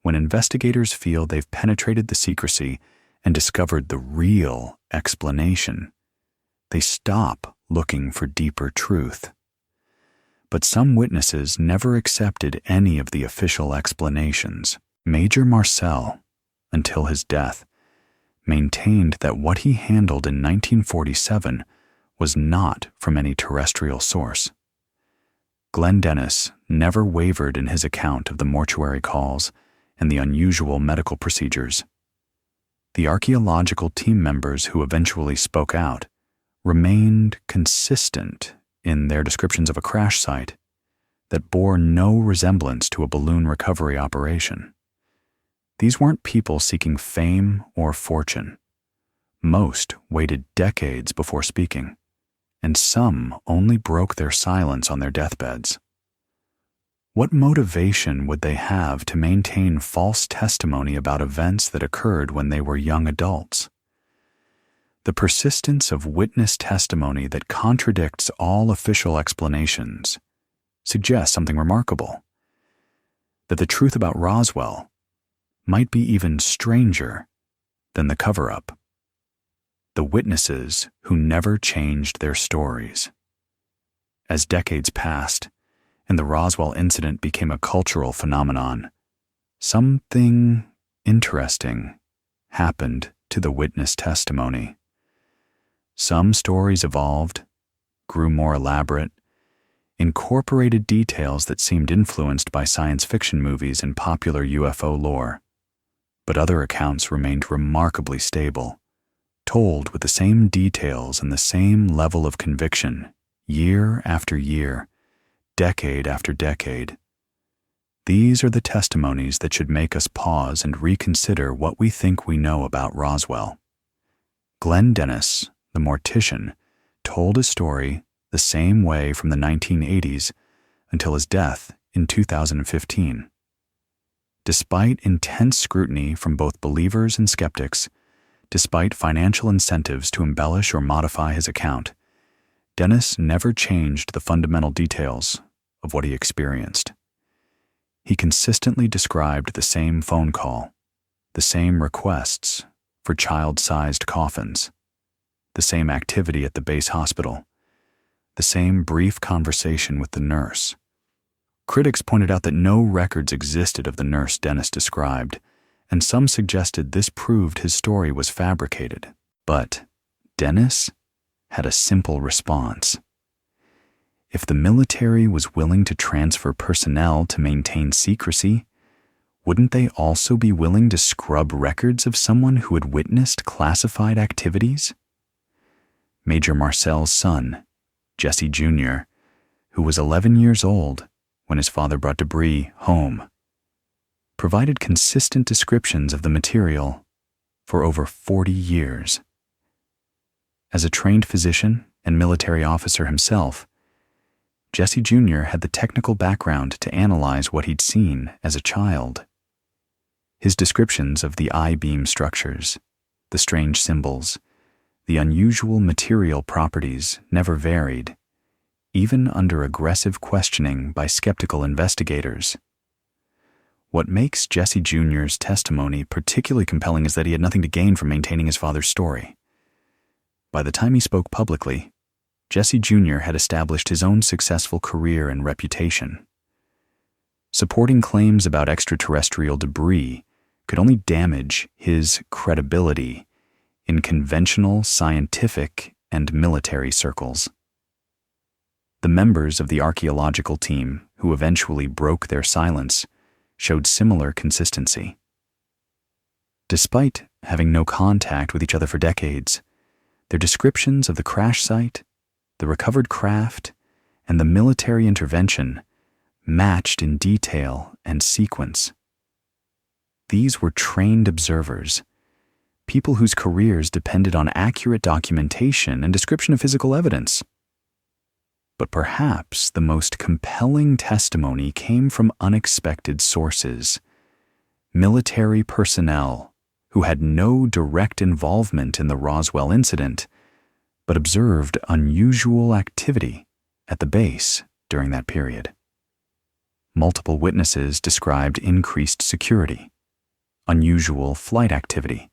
When investigators feel they've penetrated the secrecy and discovered the real explanation, they stop looking for deeper truth. But some witnesses never accepted any of the official explanations. Major Marcel, until his death, maintained that what he handled in 1947 was not from any terrestrial source. Glenn Dennis never wavered in his account of the mortuary calls and the unusual medical procedures. The archaeological team members who eventually spoke out remained consistent in their descriptions of a crash site that bore no resemblance to a balloon recovery operation. These weren't people seeking fame or fortune. Most waited decades before speaking, and some only broke their silence on their deathbeds. What motivation would they have to maintain false testimony about events that occurred when they were young adults? The persistence of witness testimony that contradicts all official explanations suggests something remarkable: that the truth about Roswell might be even stranger than the cover-up. The witnesses who never changed their stories. As decades passed, and the Roswell incident became a cultural phenomenon, something interesting happened to the witness testimony. Some stories evolved, grew more elaborate, incorporated details that seemed influenced by science fiction movies and popular UFO lore. But other accounts remained remarkably stable, told with the same details and the same level of conviction, year after year, decade after decade. These are the testimonies that should make us pause and reconsider what we think we know about Roswell. Glenn Dennis, the mortician, told his story the same way from the 1980s until his death in 2015. Despite intense scrutiny from both believers and skeptics, despite financial incentives to embellish or modify his account, Dennis never changed the fundamental details of what he experienced. He consistently described the same phone call, the same requests for child-sized coffins, the same activity at the base hospital, the same brief conversation with the nurse. Critics pointed out that no records existed of the nurse Dennis described, and some suggested this proved his story was fabricated. But Dennis had a simple response. If the military was willing to transfer personnel to maintain secrecy, wouldn't they also be willing to scrub records of someone who had witnessed classified activities? Major Marcel's son, Jesse Jr., who was 11 years old when his father brought debris home, provided consistent descriptions of the material for over 40 years. As a trained physician and military officer himself, Jesse Jr. had the technical background to analyze what he'd seen as a child. His descriptions of the I-beam structures, the strange symbols, the unusual material properties never varied, even under aggressive questioning by skeptical investigators. What makes Jesse Jr.'s testimony particularly compelling is that he had nothing to gain from maintaining his father's story. By the time he spoke publicly, Jesse Jr. had established his own successful career and reputation. Supporting claims about extraterrestrial debris could only damage his credibility in conventional scientific and military circles. The members of the archaeological team who eventually broke their silence showed similar consistency. Despite having no contact with each other for decades, their descriptions of the crash site, the recovered craft, and the military intervention matched in detail and sequence. These were trained observers, people whose careers depended on accurate documentation and description of physical evidence. But perhaps the most compelling testimony came from unexpected sources: military personnel who had no direct involvement in the Roswell incident, but observed unusual activity at the base during that period. Multiple witnesses described increased security, unusual flight activity,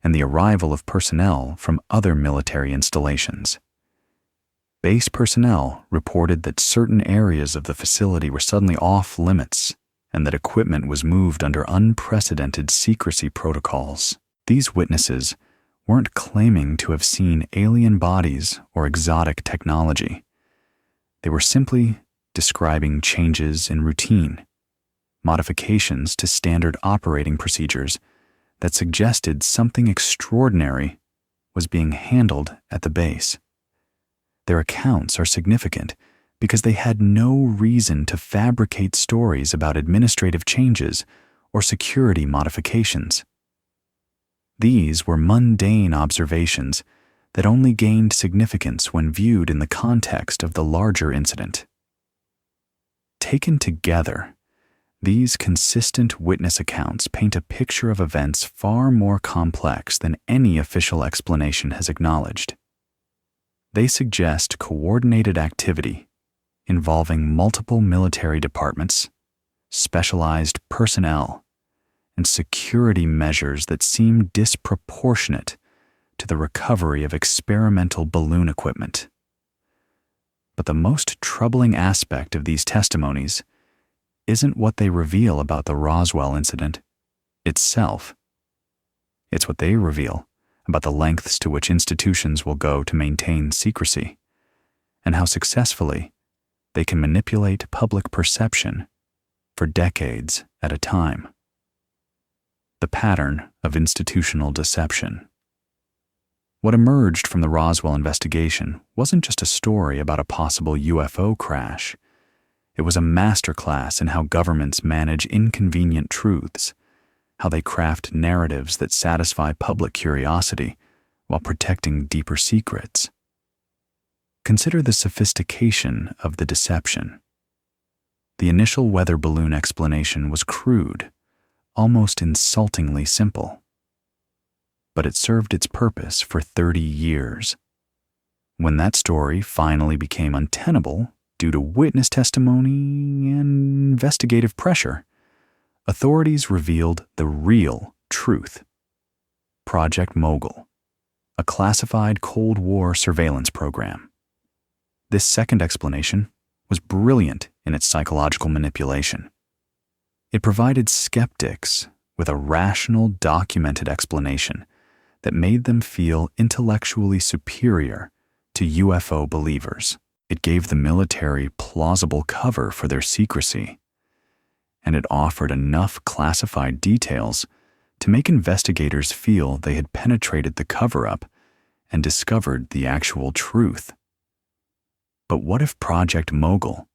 and the arrival of personnel from other military installations. Base personnel reported that certain areas of the facility were suddenly off limits and that equipment was moved under unprecedented secrecy protocols. These witnesses weren't claiming to have seen alien bodies or exotic technology. They were simply describing changes in routine, modifications to standard operating procedures that suggested something extraordinary was being handled at the base. Their accounts are significant because they had no reason to fabricate stories about administrative changes or security modifications. These were mundane observations that only gained significance when viewed in the context of the larger incident. Taken together, these consistent witness accounts paint a picture of events far more complex than any official explanation has acknowledged. They suggest coordinated activity involving multiple military departments, specialized personnel, and security measures that seem disproportionate to the recovery of experimental balloon equipment. But the most troubling aspect of these testimonies isn't what they reveal about the Roswell incident itself. It's what they reveal about the lengths to which institutions will go to maintain secrecy, and how successfully they can manipulate public perception for decades at a time. The pattern of institutional deception. What emerged from the Roswell investigation wasn't just a story about a possible UFO crash. It was a masterclass in how governments manage inconvenient truths, how they craft narratives that satisfy public curiosity while protecting deeper secrets. Consider the sophistication of the deception. The initial weather balloon explanation was crude, almost insultingly simple. But it served its purpose for 30 years. When that story finally became untenable due to witness testimony and investigative pressure, authorities revealed the real truth. Project Mogul, a classified Cold War surveillance program. This second explanation was brilliant in its psychological manipulation. It provided skeptics with a rational, documented explanation that made them feel intellectually superior to UFO believers. It gave the military plausible cover for their secrecy, and it offered enough classified details to make investigators feel they had penetrated the cover-up and discovered the actual truth. But what if Project Mogul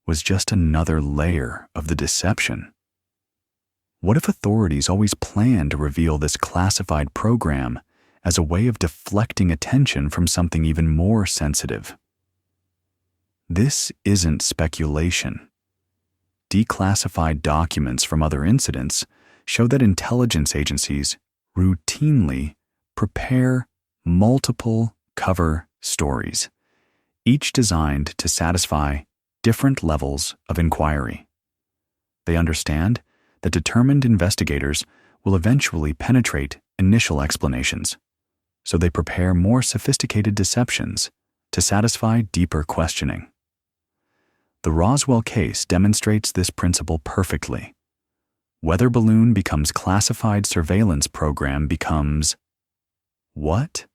was just another layer of the deception? What if authorities always planned to reveal this classified program as a way of deflecting attention from something even more sensitive? This isn't speculation. Declassified documents from other incidents show that intelligence agencies routinely prepare multiple cover stories, each designed to satisfy different levels of inquiry. They understand that determined investigators will eventually penetrate initial explanations, so they prepare more sophisticated deceptions to satisfy deeper questioning. The Roswell case demonstrates this principle perfectly. Weather balloon becomes classified surveillance program becomes what?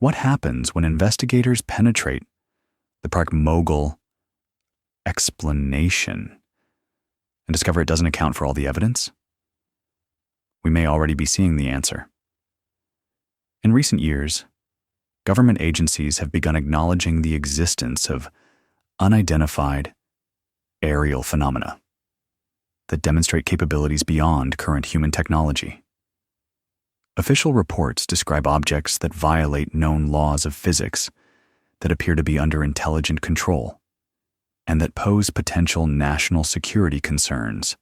What happens when investigators penetrate the Project Mogul explanation and discover it doesn't account for all the evidence? We may already be seeing the answer. In recent years, government agencies have begun acknowledging the existence of unidentified aerial phenomena that demonstrate capabilities beyond current human technology. Official reports describe objects that violate known laws of physics, that appear to be under intelligent control, and that pose potential national security concerns.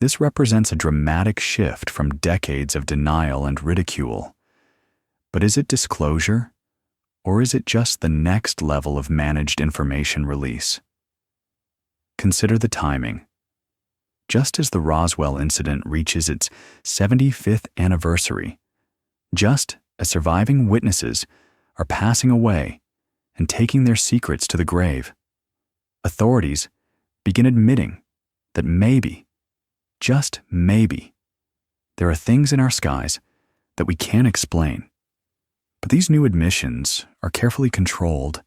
This represents a dramatic shift from decades of denial and ridicule. But is it disclosure, or is it just the next level of managed information release? Consider the timing. Just as the Roswell incident reaches its 75th anniversary, just as surviving witnesses are passing away and taking their secrets to the grave, authorities begin admitting that maybe, just maybe, there are things in our skies that we can't explain. But these new admissions are carefully controlled.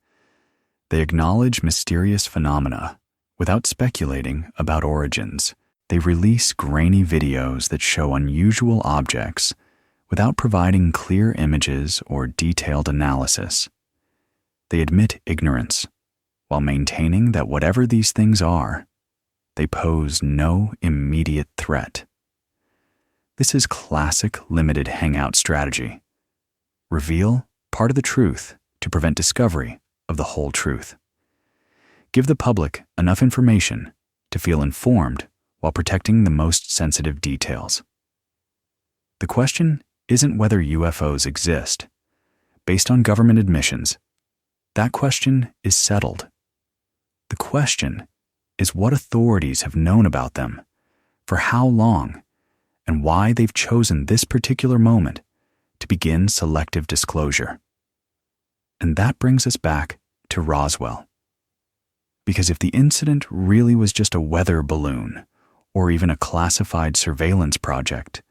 They acknowledge mysterious phenomena without speculating about origins. They release grainy videos that show unusual objects without providing clear images or detailed analysis. They admit ignorance while maintaining that whatever these things are, they pose no immediate threat. This is classic limited hangout strategy. Reveal part of the truth to prevent discovery of the whole truth. Give the public enough information to feel informed while protecting the most sensitive details. The question isn't whether UFOs exist. Based on government admissions, that question is settled. The question is what authorities have known about them, for how long, and why they've chosen this particular moment to begin selective disclosure. And that brings us back to Roswell. Because if the incident really was just a weather balloon, or even a classified surveillance project,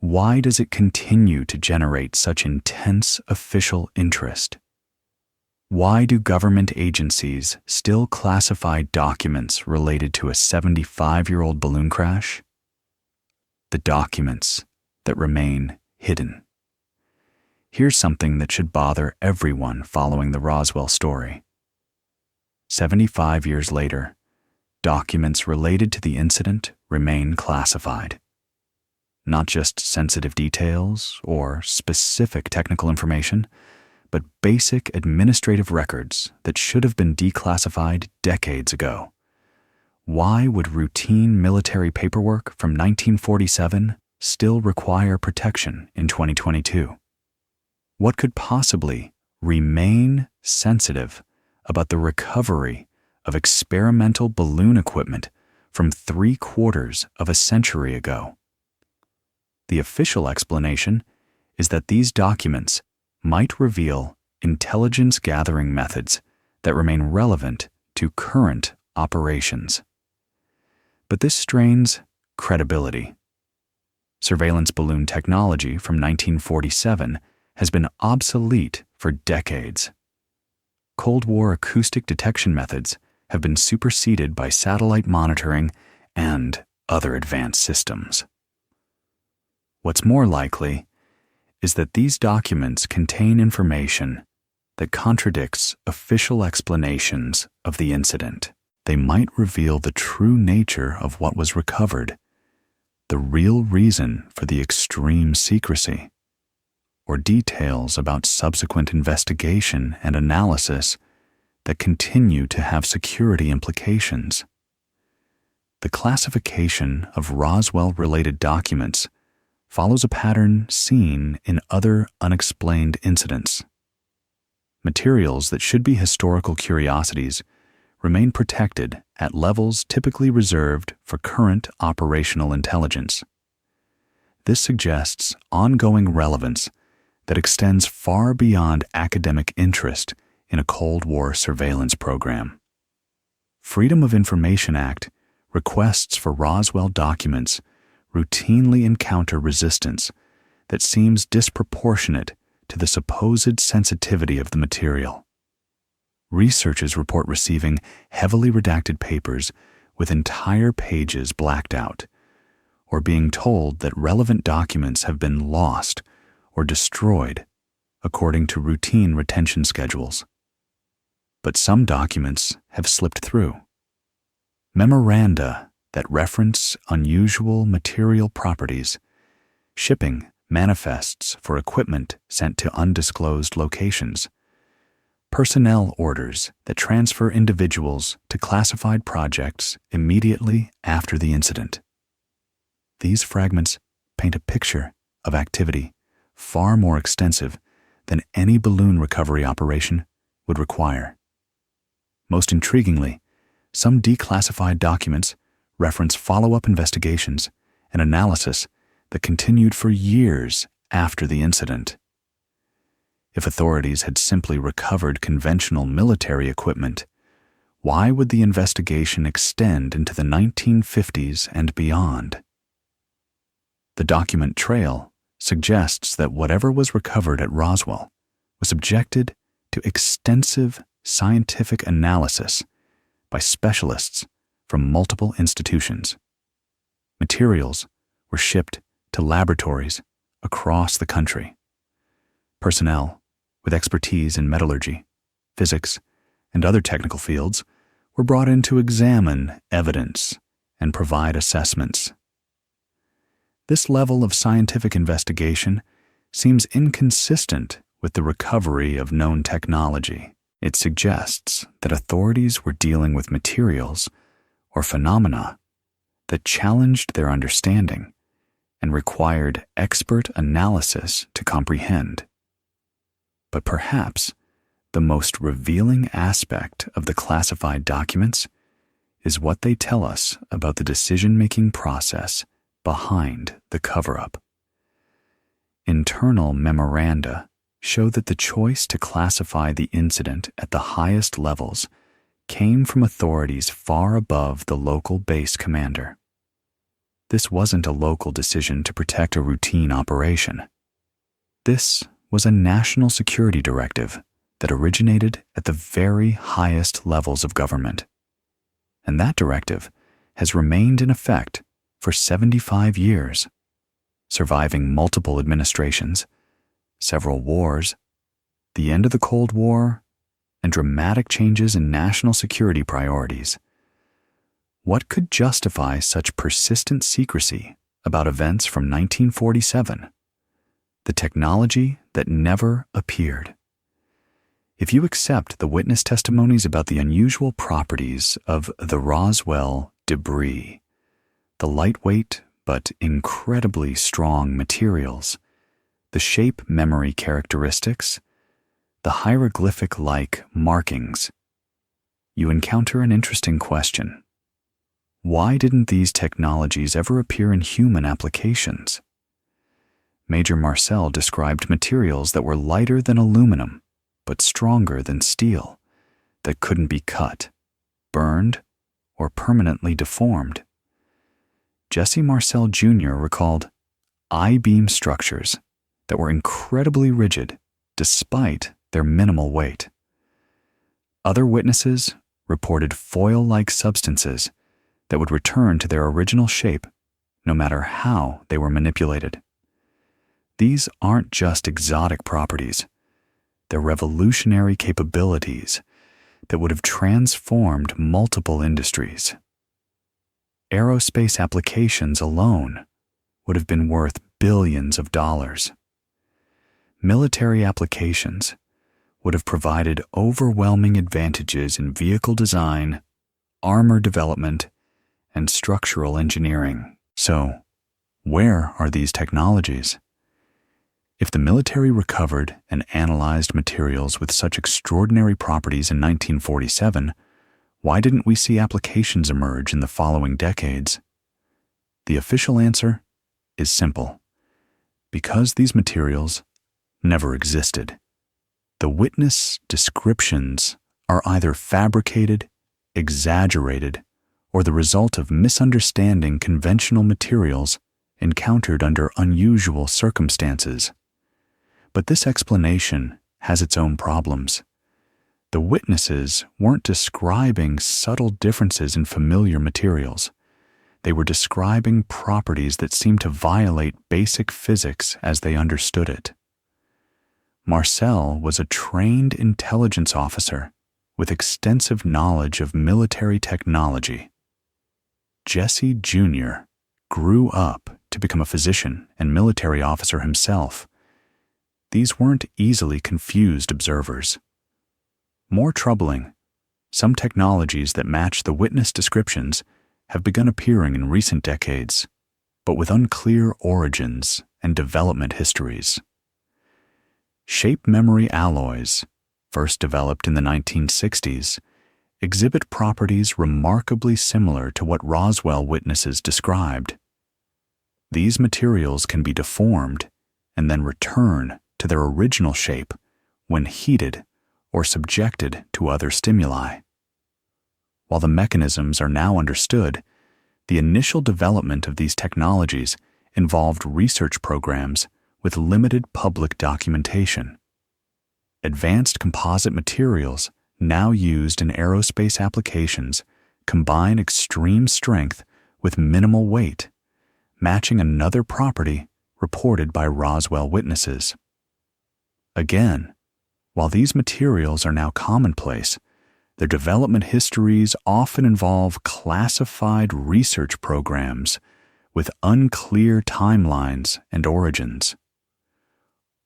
why does it continue to generate such intense official interest? Why do government agencies still classify documents related to a 75-year-old balloon crash? The documents that remain hidden. Here's something that should bother everyone following the Roswell story. 75 years later, documents related to the incident remain classified. Not just sensitive details or specific technical information, but basic administrative records that should have been declassified decades ago. Why would routine military paperwork from 1947 still require protection in 2022? What could possibly remain sensitive about the recovery of experimental balloon equipment from 3/4 of a century ago? The official explanation is that these documents might reveal intelligence gathering methods that remain relevant to current operations. But this strains credibility. Surveillance balloon technology from 1947 has been obsolete for decades. Cold War acoustic detection methods have been superseded by satellite monitoring and other advanced systems. What's more likely is that these documents contain information that contradicts official explanations of the incident. They might reveal the true nature of what was recovered, the real reason for the extreme secrecy, or details about subsequent investigation and analysis that continue to have security implications. The classification of Roswell-related documents follows a pattern seen in other unexplained incidents. Materials that should be historical curiosities remain protected at levels typically reserved for current operational intelligence. This suggests ongoing relevance that extends far beyond academic interest in a Cold War surveillance program. Freedom of Information Act requests for Roswell documents routinely encounter resistance that seems disproportionate to the supposed sensitivity of the material. Researchers report receiving heavily redacted papers with entire pages blacked out, or being told that relevant documents have been lost or destroyed according to routine retention schedules. But some documents have slipped through. Memoranda that reference unusual material properties, shipping manifests for equipment sent to undisclosed locations, personnel orders that transfer individuals to classified projects immediately after the incident. These fragments paint a picture of activity far more extensive than any balloon recovery operation would require. Most intriguingly, some declassified documents reference follow-up investigations and analysis that continued for years after the incident. If authorities had simply recovered conventional military equipment, why would the investigation extend into the 1950s and beyond? The document trail suggests that whatever was recovered at Roswell was subjected to extensive scientific analysis by specialists from multiple institutions. Materials were shipped to laboratories across the country. Personnel with expertise in metallurgy, physics, and other technical fields were brought in to examine evidence and provide assessments. This level of scientific investigation seems inconsistent with the recovery of known technology. It suggests that authorities were dealing with materials or phenomena that challenged their understanding and required expert analysis to comprehend. But perhaps the most revealing aspect of the classified documents is what they tell us about the decision-making process behind the cover-up. Internal memoranda show that the choice to classify the incident at the highest levels came from authorities far above the local base commander. This wasn't a local decision to protect a routine operation. This was a national security directive that originated at the very highest levels of government. And that directive has remained in effect for 75 years, surviving multiple administrations, several wars, the end of the Cold War, and dramatic changes in national security priorities. What could justify such persistent secrecy about events from 1947? The technology that never appeared. If you accept the witness testimonies about the unusual properties of the Roswell debris, the lightweight but incredibly strong materials, the shape memory characteristics, the hieroglyphic-like markings, you encounter an interesting question. Why didn't these technologies ever appear in human applications? Major Marcel described materials that were lighter than aluminum, but stronger than steel, that couldn't be cut, burned, or permanently deformed. Jesse Marcel Jr. recalled I-beam structures that were incredibly rigid despite their minimal weight. Other witnesses reported foil-like substances that would return to their original shape no matter how they were manipulated. These aren't just exotic properties. They're revolutionary capabilities that would have transformed multiple industries. Aerospace applications alone would have been worth billions of dollars. Military applications would have provided overwhelming advantages in vehicle design, armor development, and structural engineering. So, where are these technologies? If the military recovered and analyzed materials with such extraordinary properties in 1947, why didn't we see applications emerge in the following decades? The official answer is simple. Because these materials never existed. The witness descriptions are either fabricated, exaggerated, or the result of misunderstanding conventional materials encountered under unusual circumstances. But this explanation has its own problems. The witnesses weren't describing subtle differences in familiar materials. They were describing properties that seemed to violate basic physics as they understood it. Marcel was a trained intelligence officer with extensive knowledge of military technology. Jesse Jr. grew up to become a physician and military officer himself. These weren't easily confused observers. More troubling, some technologies that match the witness descriptions have begun appearing in recent decades, but with unclear origins and development histories. Shape memory alloys, first developed in the 1960s, exhibit properties remarkably similar to what Roswell witnesses described. These materials can be deformed and then return to their original shape when heated or subjected to other stimuli. While the mechanisms are now understood, the initial development of these technologies involved research programs with limited public documentation. Advanced composite materials now used in aerospace applications combine extreme strength with minimal weight, matching another property reported by Roswell witnesses. Again, while these materials are now commonplace, their development histories often involve classified research programs with unclear timelines and origins.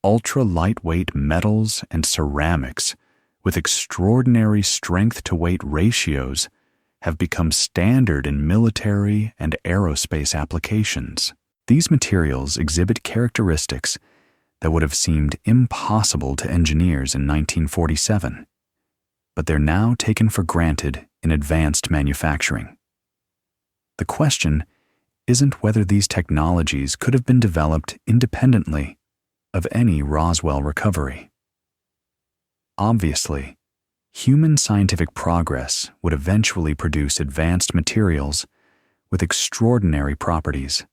Ultra-lightweight metals and ceramics with extraordinary strength-to-weight ratios have become standard in military and aerospace applications. These materials exhibit characteristics that would have seemed impossible to engineers in 1947, but they're now taken for granted in advanced manufacturing. The question isn't whether these technologies could have been developed independently of any Roswell recovery. Obviously, human scientific progress would eventually produce advanced materials with extraordinary properties.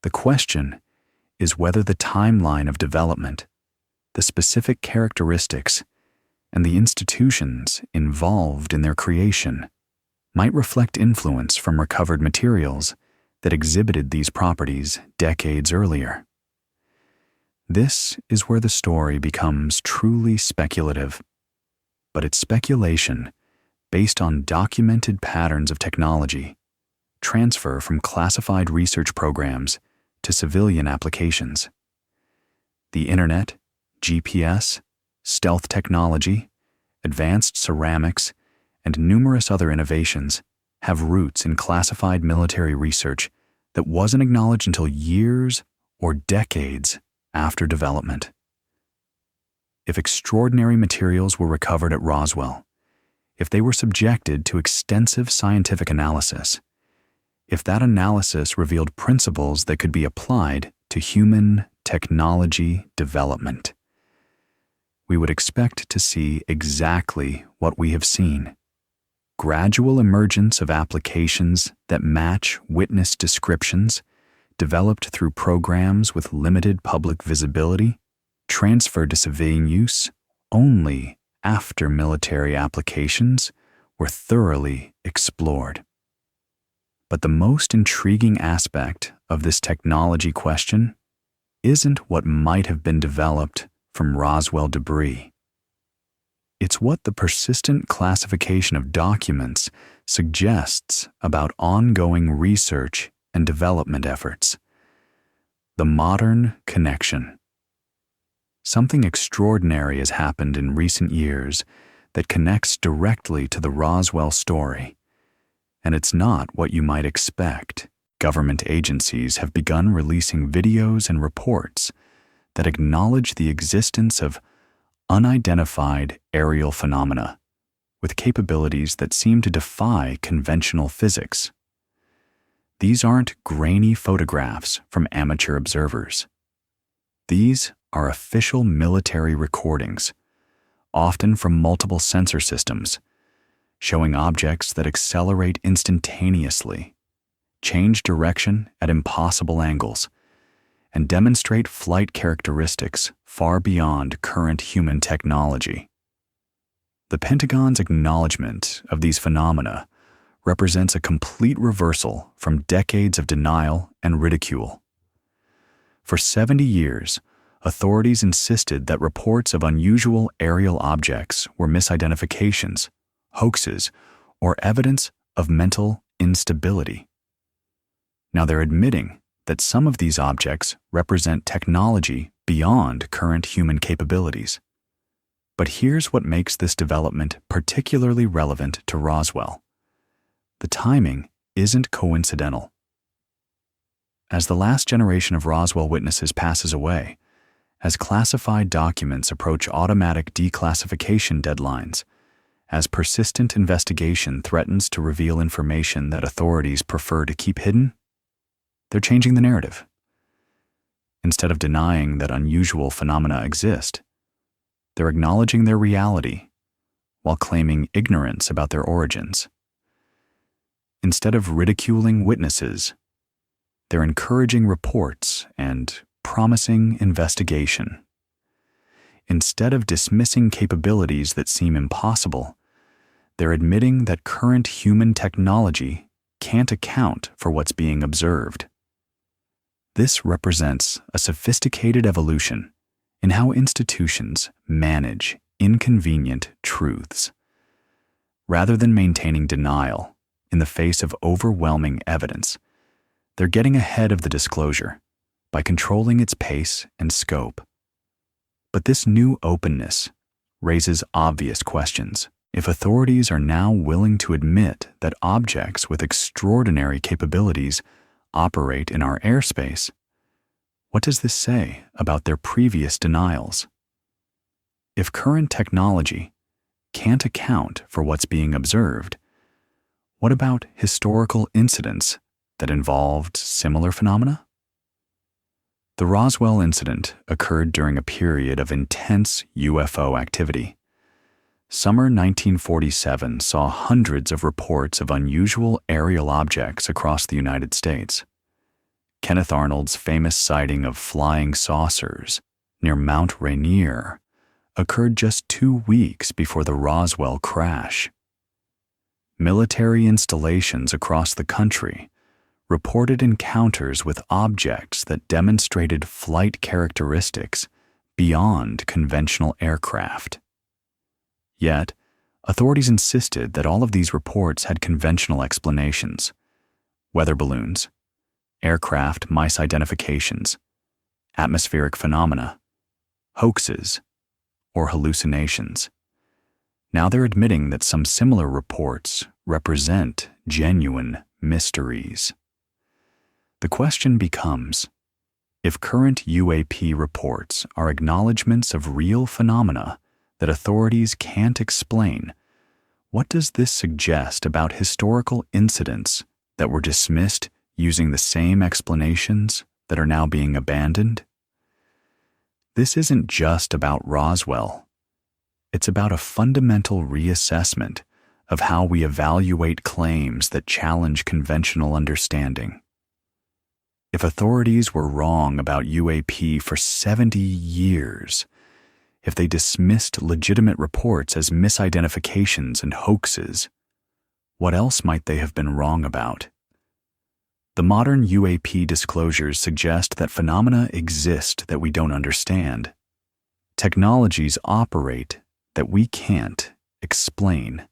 The question is whether the timeline of development, the specific characteristics, and the institutions involved in their creation might reflect influence from recovered materials that exhibited these properties decades earlier. This is where the story becomes truly speculative, but it's speculation based on documented patterns of technology, transfer from classified research programs to civilian applications. The internet, GPS, stealth technology, advanced ceramics, and numerous other innovations have roots in classified military research that wasn't acknowledged until years or decades after development. If extraordinary materials were recovered at Roswell, if they were subjected to extensive scientific analysis, if that analysis revealed principles that could be applied to human technology development, we would expect to see exactly what we have seen: gradual emergence of applications that match witness descriptions, developed through programs with limited public visibility, transferred to civilian use only after military applications were thoroughly explored. But the most intriguing aspect of this technology question isn't what might have been developed from Roswell debris. It's what the persistent classification of documents suggests about ongoing research and development efforts. The modern connection. Something extraordinary has happened in recent years that connects directly to the Roswell story. And it's not what you might expect. Government agencies have begun releasing videos and reports that acknowledge the existence of unidentified aerial phenomena with capabilities that seem to defy conventional physics. These aren't grainy photographs from amateur observers. These are official military recordings, often from multiple sensor systems, showing objects that accelerate instantaneously, change direction at impossible angles, and demonstrate flight characteristics far beyond current human technology. The Pentagon's acknowledgement of these phenomena represents a complete reversal from decades of denial and ridicule. For 70 years, authorities insisted that reports of unusual aerial objects were misidentifications, hoaxes, or evidence of mental instability. Now they're admitting that some of these objects represent technology beyond current human capabilities. But here's what makes this development particularly relevant to Roswell. The timing isn't coincidental. As the last generation of Roswell witnesses passes away, as classified documents approach automatic declassification deadlines, as persistent investigation threatens to reveal information that authorities prefer to keep hidden, they're changing the narrative. Instead of denying that unusual phenomena exist, they're acknowledging their reality while claiming ignorance about their origins. Instead of ridiculing witnesses, they're encouraging reports and promising investigation. Instead of dismissing capabilities that seem impossible, they're admitting that current human technology can't account for what's being observed. This represents a sophisticated evolution in how institutions manage inconvenient truths. Rather than maintaining denial in the face of overwhelming evidence, they're getting ahead of the disclosure by controlling its pace and scope. But this new openness raises obvious questions. If authorities are now willing to admit that objects with extraordinary capabilities operate in our airspace, what does this say about their previous denials? If current technology can't account for what's being observed, what about historical incidents that involved similar phenomena? The Roswell incident occurred during a period of intense UFO activity. Summer 1947 saw hundreds of reports of unusual aerial objects across the United States. Kenneth Arnold's famous sighting of flying saucers near Mount Rainier occurred just 2 weeks before the Roswell crash. Military installations across the country reported encounters with objects that demonstrated flight characteristics beyond conventional aircraft. Yet, authorities insisted that all of these reports had conventional explanations: weather balloons, aircraft misidentifications, atmospheric phenomena, hoaxes, or hallucinations. Now they're admitting that some similar reports represent genuine mysteries. The question becomes, if current UAP reports are acknowledgments of real phenomena that authorities can't explain, what does this suggest about historical incidents that were dismissed using the same explanations that are now being abandoned? This isn't just about Roswell. It's about a fundamental reassessment of how we evaluate claims that challenge conventional understanding. If authorities were wrong about UAP for 70 years, if they dismissed legitimate reports as misidentifications and hoaxes, what else might they have been wrong about? The modern UAP disclosures suggest that phenomena exist that we don't understand. Technologies operate that we can't explain,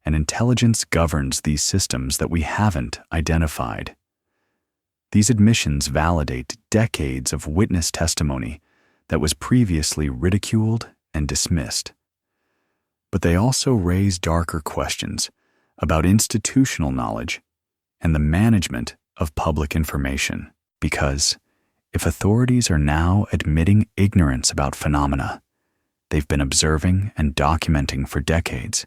and intelligence governs these systems that we haven't identified. These admissions validate decades of witness testimony that was previously ridiculed and dismissed. But they also raise darker questions about institutional knowledge and the management of public information, because if authorities are now admitting ignorance about phenomena they've been observing and documenting for decades,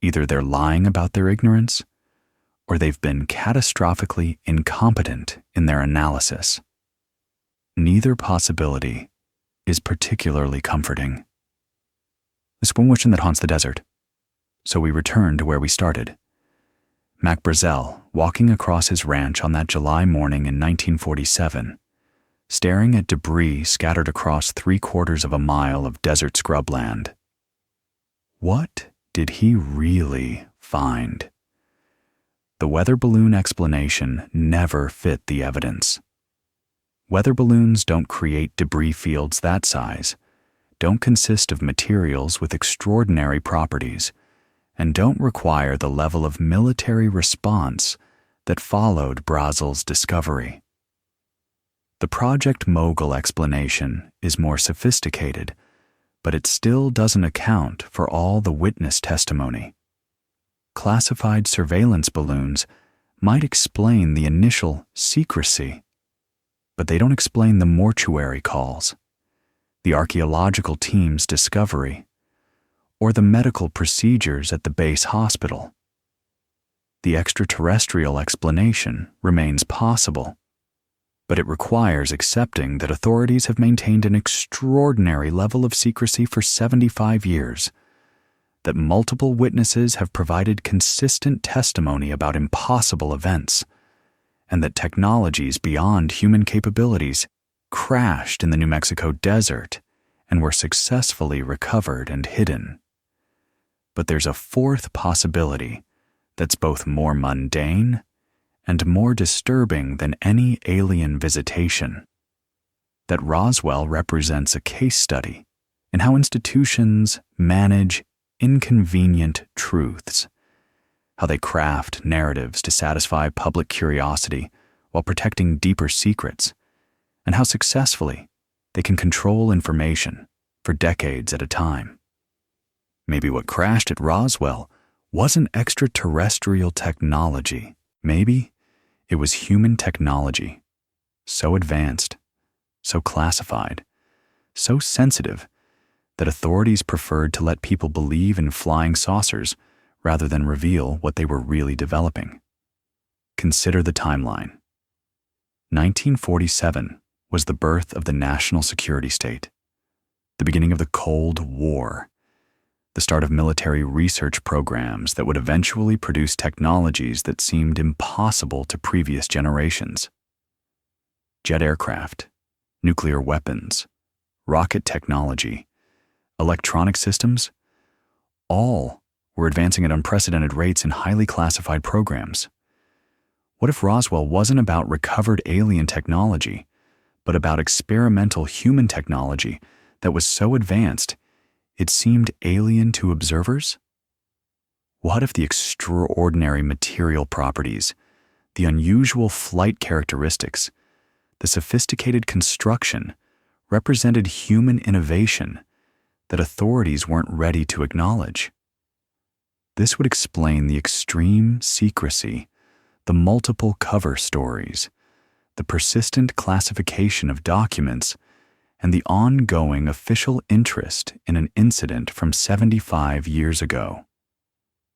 either they're lying about their ignorance or they've been catastrophically incompetent in their analysis. Neither possibility is particularly comforting. There's one question that haunts the desert, so we return to where we started. Mac Brazel walking across his ranch on that July morning in 1947, staring at debris scattered across 3/4 of a mile of desert scrubland. What did he really find? The weather balloon explanation never fit the evidence. Weather balloons don't create debris fields that size, don't consist of materials with extraordinary properties, and don't require the level of military response that followed Brazel's discovery. The Project Mogul explanation is more sophisticated, but it still doesn't account for all the witness testimony. Classified surveillance balloons might explain the initial secrecy, but they don't explain the mortuary calls, the archaeological team's discovery, or the medical procedures at the base hospital. The extraterrestrial explanation remains possible, but it requires accepting that authorities have maintained an extraordinary level of secrecy for 75 years, that multiple witnesses have provided consistent testimony about impossible events, and that technologies beyond human capabilities crashed in the New Mexico desert and were successfully recovered and hidden. But there's a fourth possibility that's both more mundane and more disturbing than any alien visitation. That Roswell represents a case study in how institutions manage inconvenient truths, how they craft narratives to satisfy public curiosity while protecting deeper secrets, and how successfully they can control information for decades at a time. Maybe what crashed at Roswell wasn't extraterrestrial technology. Maybe it was human technology, so advanced, so classified, so sensitive that authorities preferred to let people believe in flying saucers rather than reveal what they were really developing. Consider the timeline. 1947 was the birth of the national security state, the beginning of the Cold War, the start of military research programs that would eventually produce technologies that seemed impossible to previous generations. Jet aircraft, nuclear weapons, rocket technology, electronic systems, all were advancing at unprecedented rates in highly classified programs. What if Roswell wasn't about recovered alien technology, but about experimental human technology that was so advanced it seemed alien to observers? What if the extraordinary material properties, the unusual flight characteristics, the sophisticated construction represented human innovation that authorities weren't ready to acknowledge? This would explain the extreme secrecy, the multiple cover stories, the persistent classification of documents, and the ongoing official interest in an incident from 75 years ago.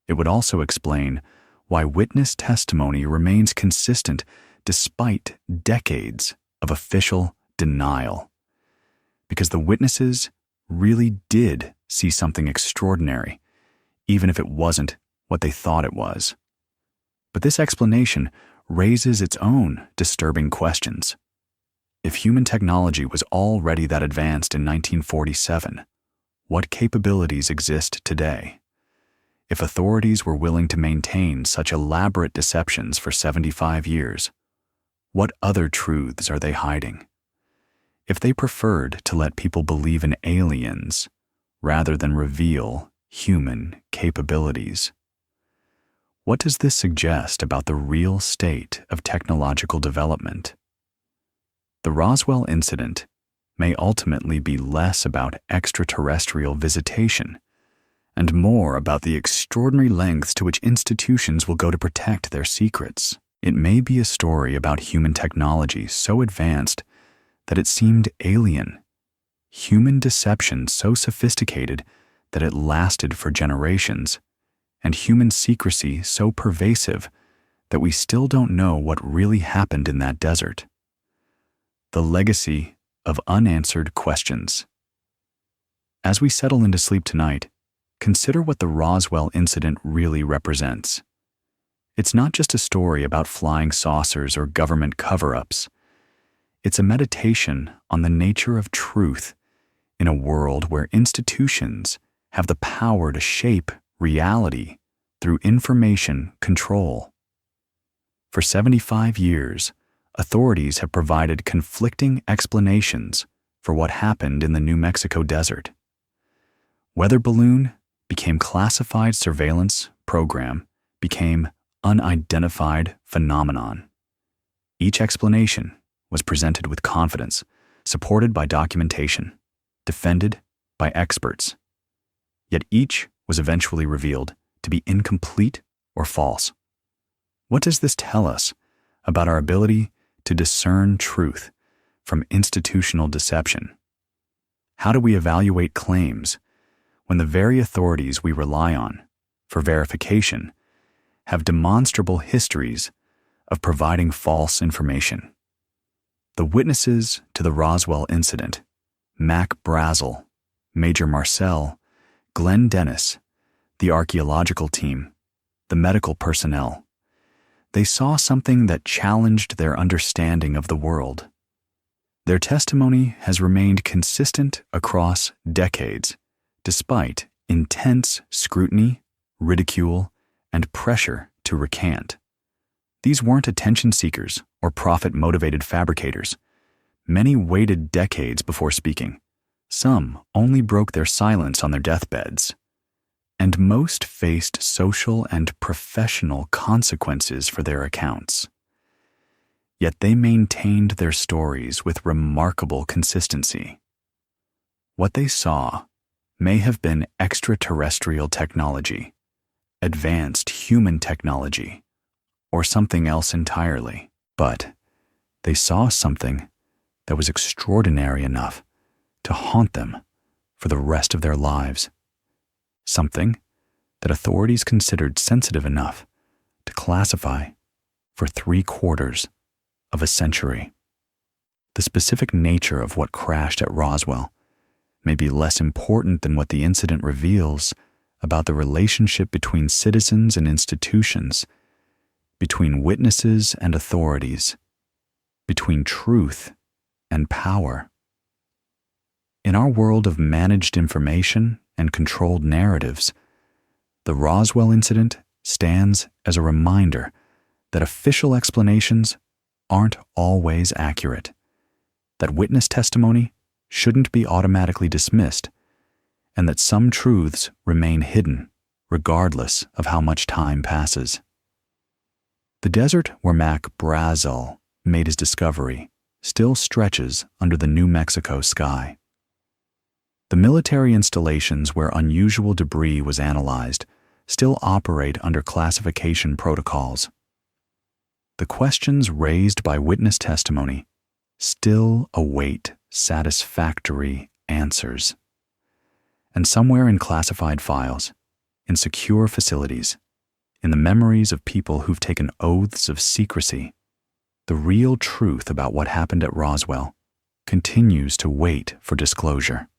It would also explain why witness testimony remains consistent despite decades of official denial. Because the witnesses really did see something extraordinary, even if it wasn't what they thought it was. But this explanation raises its own disturbing questions. If human technology was already that advanced in 1947, what capabilities exist today? If authorities were willing to maintain such elaborate deceptions for 75 years, what other truths are they hiding? If they preferred to let people believe in aliens rather than reveal human capabilities, what does this suggest about the real state of technological development? The Roswell incident may ultimately be less about extraterrestrial visitation and more about the extraordinary lengths to which institutions will go to protect their secrets. It may be a story about human technology so advanced that it seemed alien, human deception so sophisticated that it lasted for generations, and human secrecy so pervasive that we still don't know what really happened in that desert. The legacy of unanswered questions. As we settle into sleep tonight, consider what the Roswell incident really represents. It's not just a story about flying saucers or government cover-ups. It's a meditation on the nature of truth in a world where institutions have the power to shape reality through information control. For 75 years, authorities have provided conflicting explanations for what happened in the New Mexico desert. Weather balloon became classified surveillance program, became unidentified phenomenon. Each explanation was presented with confidence, supported by documentation, defended by experts. Yet each was eventually revealed to be incomplete or false. What does this tell us about our ability to discern truth from institutional deception? How do we evaluate claims when the very authorities we rely on for verification have demonstrable histories of providing false information? The witnesses to the Roswell incident, Mac Brazel, Major Marcel, Glenn Dennis, the archaeological team, the medical personnel, they saw something that challenged their understanding of the world. Their testimony has remained consistent across decades, despite intense scrutiny, ridicule, and pressure to recant. These weren't attention seekers or profit-motivated fabricators. Many waited decades before speaking. Some only broke their silence on their deathbeds. And most faced social and professional consequences for their accounts. Yet they maintained their stories with remarkable consistency. What they saw may have been extraterrestrial technology, advanced human technology, or something else entirely. But they saw something that was extraordinary enough to haunt them for the rest of their lives. Something that authorities considered sensitive enough to classify for 3/4 of a century. The specific nature of what crashed at Roswell may be less important than what the incident reveals about the relationship between citizens and institutions, between witnesses and authorities, between truth and power. In our world of managed information and controlled narratives, the Roswell incident stands as a reminder that official explanations aren't always accurate, that witness testimony shouldn't be automatically dismissed, and that some truths remain hidden regardless of how much time passes. The desert where Mac Brazel made his discovery still stretches under the New Mexico sky. The military installations where unusual debris was analyzed still operate under classification protocols. The questions raised by witness testimony still await satisfactory answers. And somewhere in classified files, in secure facilities, in the memories of people who've taken oaths of secrecy, the real truth about what happened at Roswell continues to wait for disclosure.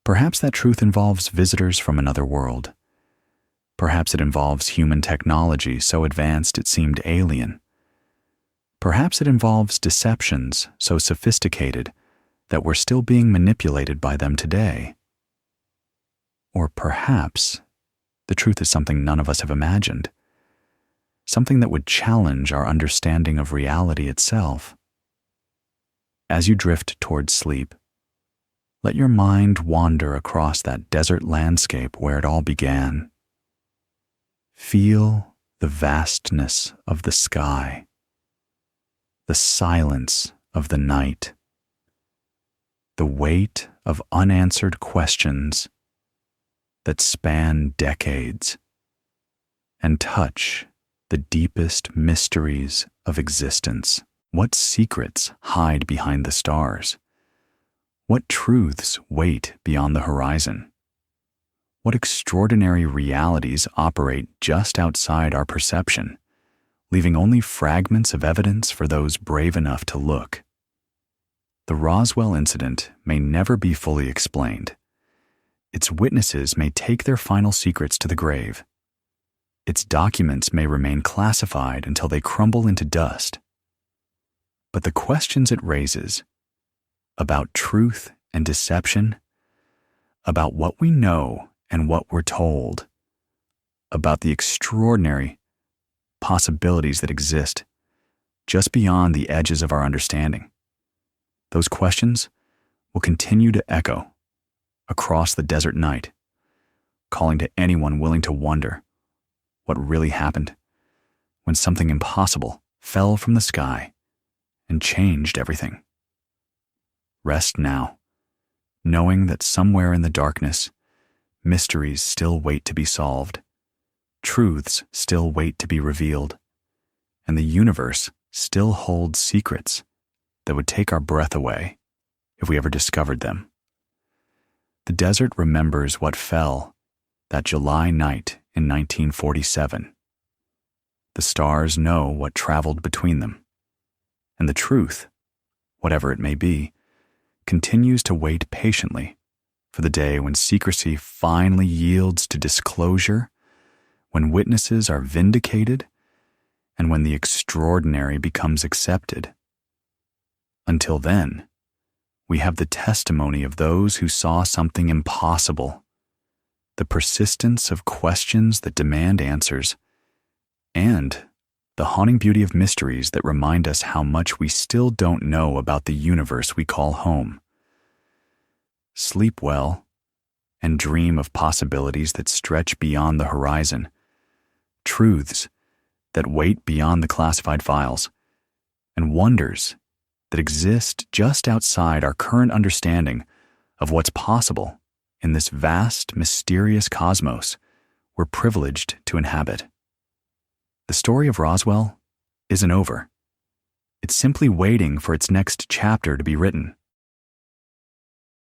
Perhaps that truth involves visitors from another world. Perhaps it involves human technology so advanced it seemed alien. Perhaps it involves deceptions so sophisticated that we're still being manipulated by them today. Or perhaps the truth is something none of us have imagined, something that would challenge our understanding of reality itself. As you drift towards sleep, let your mind wander across that desert landscape where it all began. Feel the vastness of the sky, the silence of the night, the weight of unanswered questions that span decades and touch the deepest mysteries of existence. What secrets hide behind the stars? What truths wait beyond the horizon? What extraordinary realities operate just outside our perception, leaving only fragments of evidence for those brave enough to look? The Roswell incident may never be fully explained. Its witnesses may take their final secrets to the grave. Its documents may remain classified until they crumble into dust. But the questions it raises about truth and deception, about what we know and what we're told, about the extraordinary possibilities that exist just beyond the edges of our understanding, those questions will continue to echo across the desert night, calling to anyone willing to wonder what really happened when something impossible fell from the sky and changed everything. Rest now, knowing that somewhere in the darkness, mysteries still wait to be solved, truths still wait to be revealed, and the universe still holds secrets that would take our breath away if we ever discovered them. The desert remembers what fell that July night in 1947. The stars know what traveled between them, and the truth, whatever it may be, continues to wait patiently for the day when secrecy finally yields to disclosure, when witnesses are vindicated, and when the extraordinary becomes accepted. Until then, we have the testimony of those who saw something impossible, the persistence of questions that demand answers, and the haunting beauty of mysteries that remind us how much we still don't know about the universe we call home. Sleep well and dream of possibilities that stretch beyond the horizon, truths that wait beyond the classified files, and wonders that exist just outside our current understanding of what's possible in this vast, mysterious cosmos we're privileged to inhabit. The story of Roswell isn't over. It's simply waiting for its next chapter to be written.